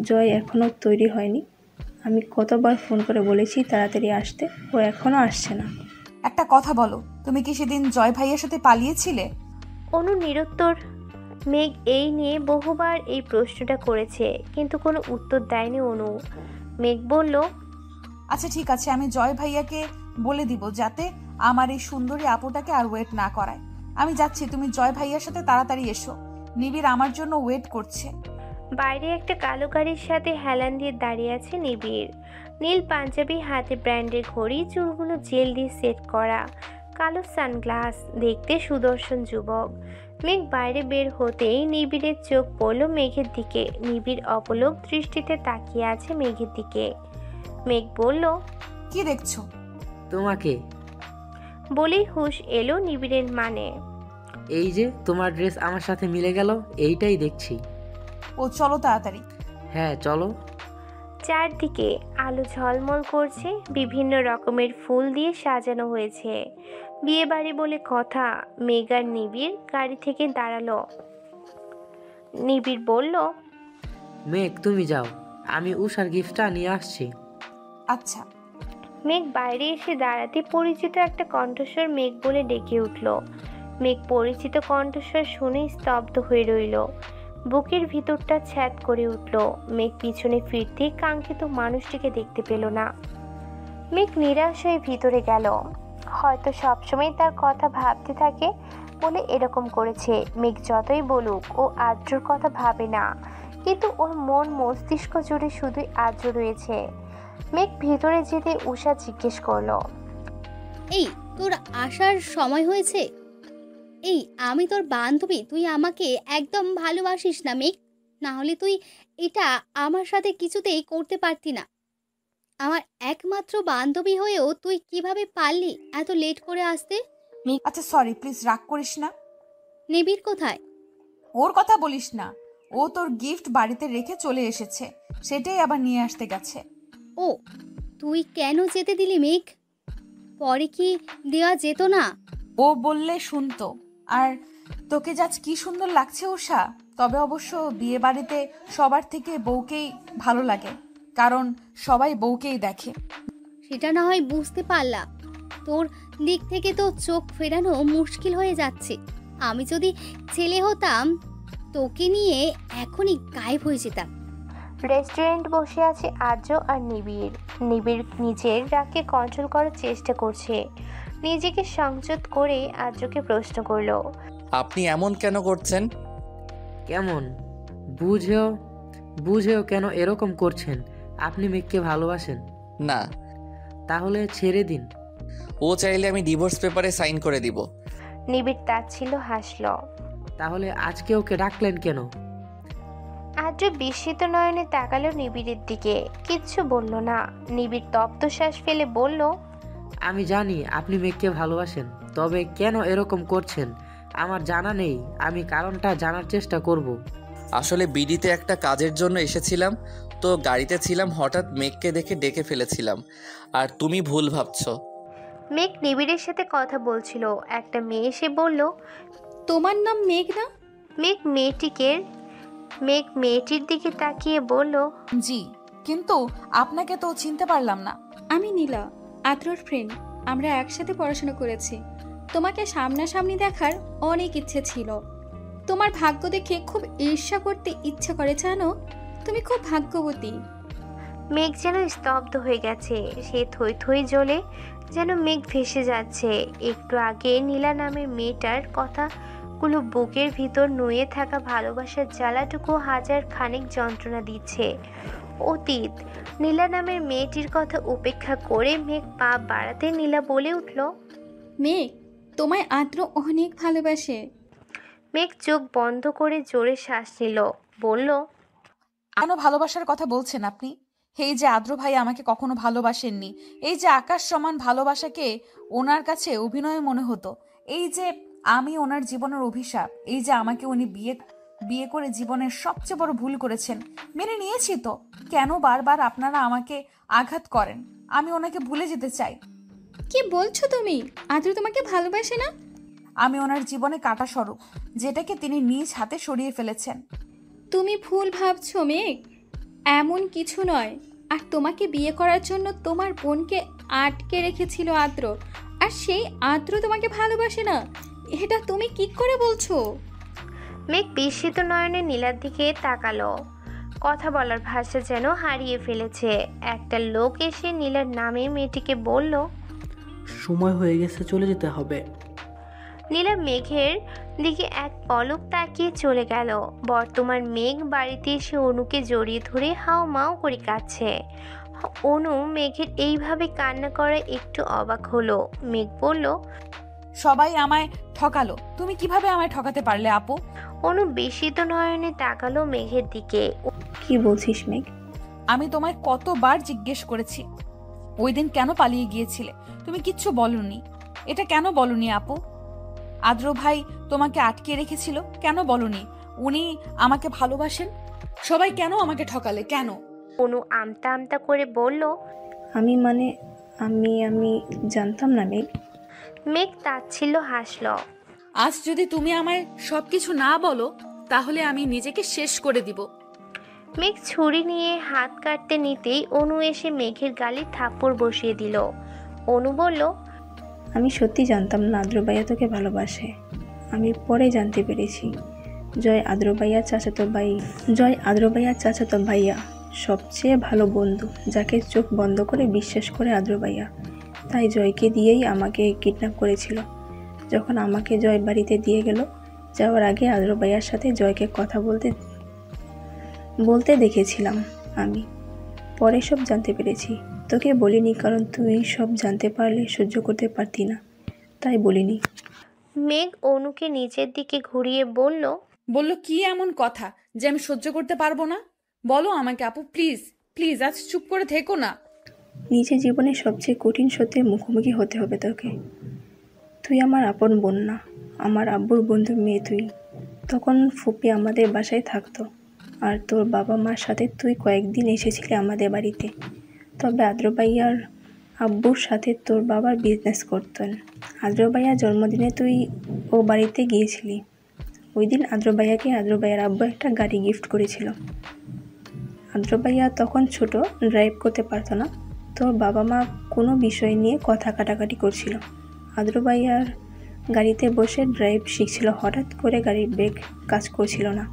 জয় এখনও তৈরি হয়নি। আমি কতবার ফোন করে বলেছি তাড়াতাড়ি আসতে, ও এখনও আসছে না। একটা কথা বলো, তুমি কি সেদিন জয় ভাইয়ের সাথে পালিয়েছিলে? অনু নিরুত্তর। মেঘ এই নিয়ে বহুবার এই প্রশ্নটা করেছে, কিন্তু কোনো উত্তর দেয়নি অনু। মেঘ বলল, আচ্ছা ঠিক আছে, আমি জয় ভাইয়াকে বলে দিব যাতে আমার এই সুন্দরী আপুটাকে আর ওয়েট না করায়। আমি যাচ্ছি, তুমি জয় ভাইয়ার সাথে তাড়াতাড়ি এসো, নিবিড় আমার জন্য ওয়েট করছে। বাইরে একটা কালো গাড়ির সাথে হেলান দিয়ে দাঁড়িয়ে আছে নিবিড়। নীল পাঞ্জাবি, হাতে ব্র্যান্ডের ঘড়ি, চুলগুলো জেল দিয়ে সেট করা, কালো সানগ্লাস, দেখতে সুদর্শন যুবক। মেঘ বাইরে বের হতেই নিবিড়ের চোখ পড়ল মেঘের দিকে। নিবিড় অপলক দৃষ্টিতে তাকিয়ে আছে মেঘের দিকে। মেঘ বলল, কি দেখছো? তোমাকে। বলেই হুঁশ এলো নিবিড়ের মানে। এই যে তোমার ড্রেস আমার সাথে মিলে গেল, এইটাই দেখছি। ও চলো তাড়াতাড়ি। হ্যাঁ চলো। চারদিকে আলো ঝলমল করছে, বিভিন্ন রকমের ফুল দিয়ে সাজানো হয়েছে। বিয়ে বাড়ি বলে কথা। মেঘ আর নিবিড় গাড়ি থেকে দাঁড়ালো। নিবিড় বলল, মেঘ তুমি যাও, আমি উষার গিফটটা নিয়ে আসছি। আচ্ছা। মেঘ বাইরে এসে দাঁড়াতে পরিচিত একটা কণ্ঠস্বর মেঘ বলে ডেকে উঠল। মেঘ পরিচিত কণ্ঠস্বর শুনে স্তব্ধ হয়ে রইল। বুকের ভিতরটা ছ্যাদ করে উঠল। মেঘ পিছনে ফিরতে কাঙ্ক্ষিত মানুষটিকে দেখতে পেল না। মেঘ নিরাশ হয়ে ভিতরে গেল। হয়তো সবসময় তার কথা ভাবতে থাকে বলে এরকম করেছে। মেঘ যতই বলুক ও আদ্রর কথা ভাবে না, কিন্তু ওর মন মস্তিষ্ক জুড়ে শুধুই আদ্র রয়েছে। মেঘ ভিতরে যেতে উষা জিজ্ঞেস করলো, এই তোর আসার সময় হয়েছে? এই আমি তোর বান্ধবী, তুই আমাকে একদম ভালোবাসিস না মেঘ? না হলে তুই এটা আমার সাথে কিছুতেই করতে পারতি না। আমার একমাত্র বান্ধবী হয়েও তুই কিভাবে পারলি এত লেট করে আসতে? আচ্ছা সরি, প্লিজ রাগ করিস না। নিবিড় কোথায়? ওর কথা বলিস না, ও তোর গিফট বাড়িতে রেখে চলে এসেছে, সেটাই আবার নিয়ে আসতে গেছে। ও তুই কেন যেতে দিলি মেঘ? পরে কি দেওয়া যেত না? ও বললে শুনতো। আর তোকে আজ কি সুন্দর লাগছে উষা। তবে অবশ্য বিয়ে বাড়িতে সবার থেকে বউকেই ভালো লাগে, কারণ সবাই বউকেই দেখে। সেটা না হয় বুঝতে পারলাম, তোর দিক থেকে তো চোখ ফেরানো মুশকিল হয়ে যাচ্ছে। আমি যদি ছেলে হতাম তোকে নিয়ে এখনই গায়েব হয়ে যেতাম। রেস্টুরেন্ট বসে আছে আদ্র আর নিবিড়। নিবিড় নিজের রাগকে কন্ট্রোল করার চেষ্টা করছে। নিজেকে সংযত করে আদ্রকে প্রশ্ন করলো, আপনি এমন কেন করছেন? কেমন? বুঝেও বুঝেও কেন এরকম করছেন? আপনি মেঘকে ভালোবাসেন না। তাহলে ছেড়ে দিন। ও চাইলে আমি ডিভোর্স পেপারে সাইন করে দিব। নিবিড় তাচ্ছিল হাসল। তাহলে আজকে ওকে ডাকলেন কেন? আদ্র বিস্মিত নয়নে তাকালো নিবিড়ের দিকে, কিচ্ছু বলল না। নিবিড় তপ্ত শ্বাস ফেলে বলল, আমি জানি আপনি মেঘকে ভালোবাসেন, তবে কেন এরকম করছেন আমার জানা নেই। আমি কারণটা জানার চেষ্টা করব। আসলে বিডিতে একটা কাজের জন্য এসেছিলাম, তো গাড়িতে ছিলাম, হঠাৎ মেঘকে দেখে ডেকে ফেলেছিলাম। আর তুমি ভুল ভাবছো। মেঘ নিবিড়ের সাথে কথা বলছিল। একটা মেয়ে এসে বলল, তোমার নাম মেঘ না? মেঘ মেয়েটির দিকে তাকিয়ে বলল, জি, কিন্তু আপনাকে তো চিনতে পারলাম না। আমি নীলা, আদ্রর ফ্রেন্ড। আমরা একসাথে পড়াশোনা করেছি। তোমাকে সামনাসামনি দেখার অনেক ইচ্ছে ছিল। তোমার ভাগ্য দেখে খুব ঈর্ষা করতে ইচ্ছা করে, জানো? তুমি খুব ভাগ্যবতী। মেঘ যেন স্তব্ধ হয়ে গেছে। সে থই থই জ্বলে যেন মেঘ ভেসে যাচ্ছে। একটু আগে নীলা নামের মেয়েটার কথাগুলো বুকের ভিতর নুয়ে থাকা ভালোবাসার জ্বালাটুকু হাজার খানিক যন্ত্রণা দিচ্ছে। অতীত। নীলা নামের মেয়েটির কথা উপেক্ষা করে মেঘ পা বাড়াতে নীলা বলে উঠল, মেঘ, তোমায় আদ্র অনেক ভালোবাসে। মেঘ চোখ বন্ধ করে জোরে শ্বাস নিল, বলল, কেন ভালোবাসার কথা বলছেন আপনি? এই যে আদ্র ভাই আমাকে কখনো ভালোবাসেননি, এই যে আকাশ সমান ভালোবাসাকে ওনার কাছে অভিনয় মনে হতো, এই যে আমি ওনার জীবনের অভিশাপ, এই যে আমাকে উনি বিয়ে করে জীবনের সবচেয়ে বড় ভুল করেছেন, মেনে নিয়েছি তো কেন বারবার আপনারা আমাকে আঘাত করেন? আমি ওনাকে ভুলে যেতে চাই। কি বলছো তুমি? আদ্র তোমাকে ভালোবাসে না? আমি ওনার জীবনে কাটা স্বরূপ, যেটাকে তিনি নিজ হাতে সরিয়ে ফেলেছেন। তুমি ভুল ভাবছো মেঘ, এমন কিছু নয়। আর তোমাকে বিয়ে করার জন্য তোমার বোনকে আটকে রেখেছিল আদ্র, আর সেই আদ্র তোমাকে ভালোবাসে না, এটা তুমি কি করে বলছো? মেঘ বিস্মিত নয়নে নীলার দিকে তাকালো। কথা বলার ভাষা যেন হারিয়ে ফেলেছে। একটা লোক এসে নীলার নামে মেয়েটিকে বলল, সময় হয়ে গেছে, চলে যেতে হবে। নীলা মেঘের দিকে এক পলক তাকিয়ে চলে গেল। বর্তমান মেঘ বাড়িতে এসে অনুকে জড়িয়ে ধরে হাও মাও করে কাঁদছে। অনু মেঘের এইভাবে কান্না করে একটু অবাক হলো। মেঘ বলল, সবাই আমায় ঠকালো, তুমি কিভাবে আমায় ঠকাতে পারলে আপু? অনু বিস্মিত নয়নে তাকালো মেঘের দিকে। কি বলছিস মেঘ? আমি তোমায় কতবার জিজ্ঞেস করেছি ওই দিন কেন পালিয়ে গিয়েছিলে, তুমি কিচ্ছু বলনি। এটা কেন বলনি আপু? আদ্র ভাই তোমাকে আটকে রেখেছিল, কেন বলনি? উনি আমাকে ভালোবাসেন, সবাই কেন আমাকে ঠকালে, কেন? অনু আমতা আমতা করে বলল, আমি আমি জানতাম না মেঘ। মেঘ তাচ্ছিল্য হাসল। আজ যদি তুমি আমায় সবকিছু না বলো তাহলে আমি নিজেকে শেষ করে দিব। মেঘ ছুরি নিয়ে হাত কাটতে নিতেই অনু এসে মেঘের গালে থাপ্পড় বসিয়ে দিল। অনু বলল, আমি সত্যি জানতাম না আদ্র ভাইয়া তোকে ভালোবাসে। আমি পরে জানতে পেরেছি। জয় আদ্র ভাইয়ার চাচাতো ভাইয়া, সবচেয়ে ভালো বন্ধু, যাকে চোখ বন্ধ করে বিশ্বাস করে আদ্র ভাইয়া। তাই জয়কে দিয়েই আমাকে কিডন্যাপ করেছিল। যখন আমাকে জয় বাড়িতে দিয়ে গেল, যাওয়ার আগে আদ্র ভাইয়ার সাথে জয়কে কথা বলতে দেখেছিলাম আমি। পরে সব জানতে পেরেছি। তোকে বলিনি কারণ তুই সব জানতে পারলে সহ্য করতে পারতি না, তাই বলিনি। মেঘ অনুকে নিচের দিকে ঘুরিয়ে বলল, কি এমন কথা যে আমি সহ্য করতে পারবো না? বলো আমাকে আপু, প্লিজ প্লিজ, আজ চুপ করে থেকো না। নিজের জীবনে সবচেয়ে কঠিন সত্যের মুখোমুখি হতে হবে তোকে। তুই আমার আপন বোন না, আমার আব্বুর বন্ধুর মেয়ে তুই। তখন ফুপি আমাদের বাসায় থাকতো, আর তোর বাবা মার সাথে তুই কয়েকদিন এসেছিলি আমাদের বাড়িতে। তবে আদ্র ভাইয়ার আব্বুর সাথে তোর বাবা বিজনেস করতেন। আদ্র ভাইয়ার জন্মদিনে তুই ও বাড়িতে গিয়েছিলি। ওই দিন আদ্র ভাইয়ার আব্বু একটা গাড়ি গিফট করেছিল। আদ্র ভাইয়া তখন ছোট, ড্রাইভ করতে পারতো না। তোর বাবা মা কোনো বিষয় নিয়ে কথা কাটাকাটি করছিল। আদ্র ভাইয়ার গাড়িতে বসে ড্রাইভ শিখছিল। হঠাৎ করে গাড়ির ব্রেক কাজ করছিল না।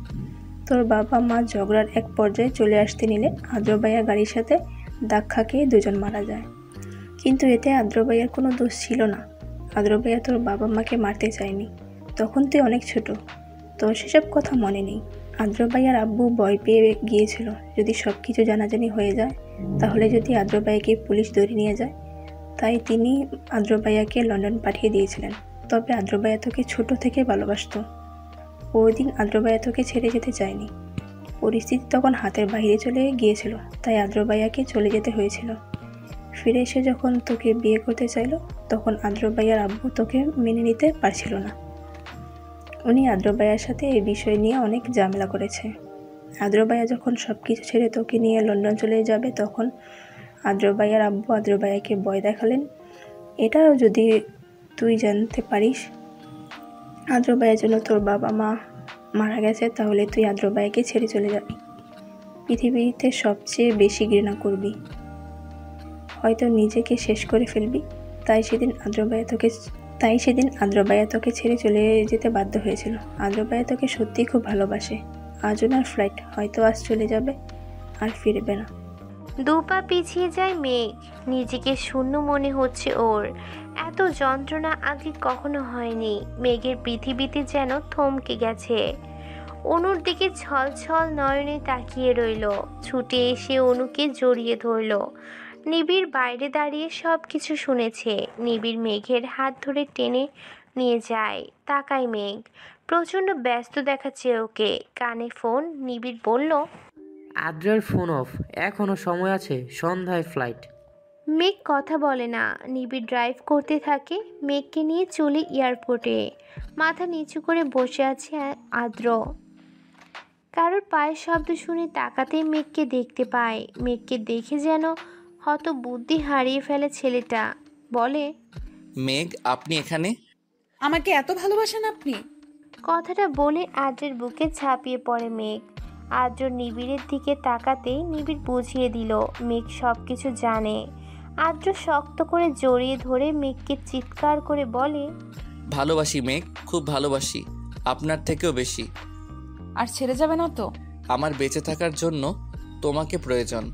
তোর বাবা মা ঝগড়ার এক পর্যায়ে চলে আসতে নিলে আদ্র ভাইয়া গাড়ির সাথে ধাক্কা খেয়ে দুজন মারা যায়। কিন্তু এতে আদ্র ভাইয়ার কোনো দোষ ছিল না। আদ্র ভাইয়া তোর বাবা মাকে মারতে চায়নি। তখন তুই অনেক ছোট, তোর সেসব কথা মনে নেই। আদ্র ভাইয়ার আব্বু ভয় পেয়ে গিয়েছিল যদি সব কিছু জানাজানি হয়ে যায়, তাহলে যদি আদ্র ভাইয়াকে পুলিশ ধরে নিয়ে যায়। তাই তিনি আদ্র ভাইয়াকে লন্ডন পাঠিয়ে দিয়েছিলেন। তবে আদ্র ভাইয়া তোকে ছোট থেকে ভালোবাসত। ওই দিন আদ্র ভাইয়া তোকে ছেড়ে যেতে চায়নি। পরিস্থিতি তখন হাতের বাইরে চলে গিয়েছিল, তাই আদ্র ভাইয়াকে চলে যেতে হয়েছিল। ফিরে এসে যখন তোকে বিয়ে করতে চাইলো, তখন আদ্র ভাইয়ার আব্বু তোকে মেনে নিতে পারছিল না। উনি আদ্র ভাইয়ার সাথে এই বিষয় নিয়ে অনেক ঝামেলা করেছে। আদ্র ভাইয়া যখন সব কিছু ছেড়ে তোকে নিয়ে লন্ডন চলে যাবে, তখন আদ্র ভাইয়ার আব্বু আদ্র ভাইয়াকে ভয় দেখালেন, এটাও যদি তুই জানতে পারিস আদ্র ভাইয়ের জন্য তোর বাবা মা মারা গেছে, তাহলে তুই আদ্র ভাইয়াকে ছেড়ে চলে যাবি। পৃথিবীতে সবচেয়ে বেশি ঘৃণা করবি, হয়তো নিজেকে শেষ করে ফেলবি। তাই সেদিন আদ্র ভাইয়া তোকে ছেড়ে চলে যেতে বাধ্য হয়েছিল। আদ্র ভাইয়া তোকে সত্যিই খুব ভালোবাসে। আজ ওনার ফ্লাইট, হয়তো আজ চলে যাবে আর ফিরবে না। দুপা পিছিয়ে যায় মেঘ। নিজেকে শূন্য মনে হচ্ছে ওর। এত যন্ত্রণা আগে কখনো হয়নি। মেঘের পৃথিবীতে যেন থমকে গেছে। অনুর দিকে ছলছল নয়নে তাকিয়ে রইল। ছুটে এসে অনুকে জড়িয়ে ধরল। নিবিড় বাইরে দাঁড়িয়ে সব কিছু শুনেছে। নিবিড় মেঘের হাত ধরে টেনে নিয়ে যায়। তাকায় মেঘ, প্রচণ্ড ব্যস্ত দেখাচ্ছে ওকে। কানে ফোন। নিবিড় বলল, আদ্রের ফোন অফ, এখনো সময় আছে, সন্ধ্যায় ফ্লাইট। মেঘ কথা বলে না। নিবিড় ড্রাইভ করতে থাকে। মেঘকে নিয়ে চলে এয়ারপোর্টে। মাথা নিচু করে বসে আছে আদ্র। কারোর পায়ের শব্দ শুনে তাকাতেই মেঘকে দেখতে পায়। মেঘকে দেখে যেন হত বুদ্ধি হারিয়ে ফেলে ছেলেটা। বলে, মেঘ, আপনি এখানে? আমাকে এত ভালোবাসেন আপনি? কথাটা বলে আদ্রের বুকে ঝাঁপিয়ে পড়ে মেঘ। আদ্র নিবিড়ের দিকে তাকাতেই নিবিড় বুঝিয়ে দিল মেঘ সব কিছু জানে। আদ্র শক্ত করে জড়িয়ে ধরে মেঘকে চিৎকার করে বলে, ভালোবাসি মেঘ, খুব ভালোবাসি, আপনার থেকেও বেশি। আর ছেড়ে যাবে না তো? আমার বেঁচে থাকার জন্য তোমাকে প্রয়োজন।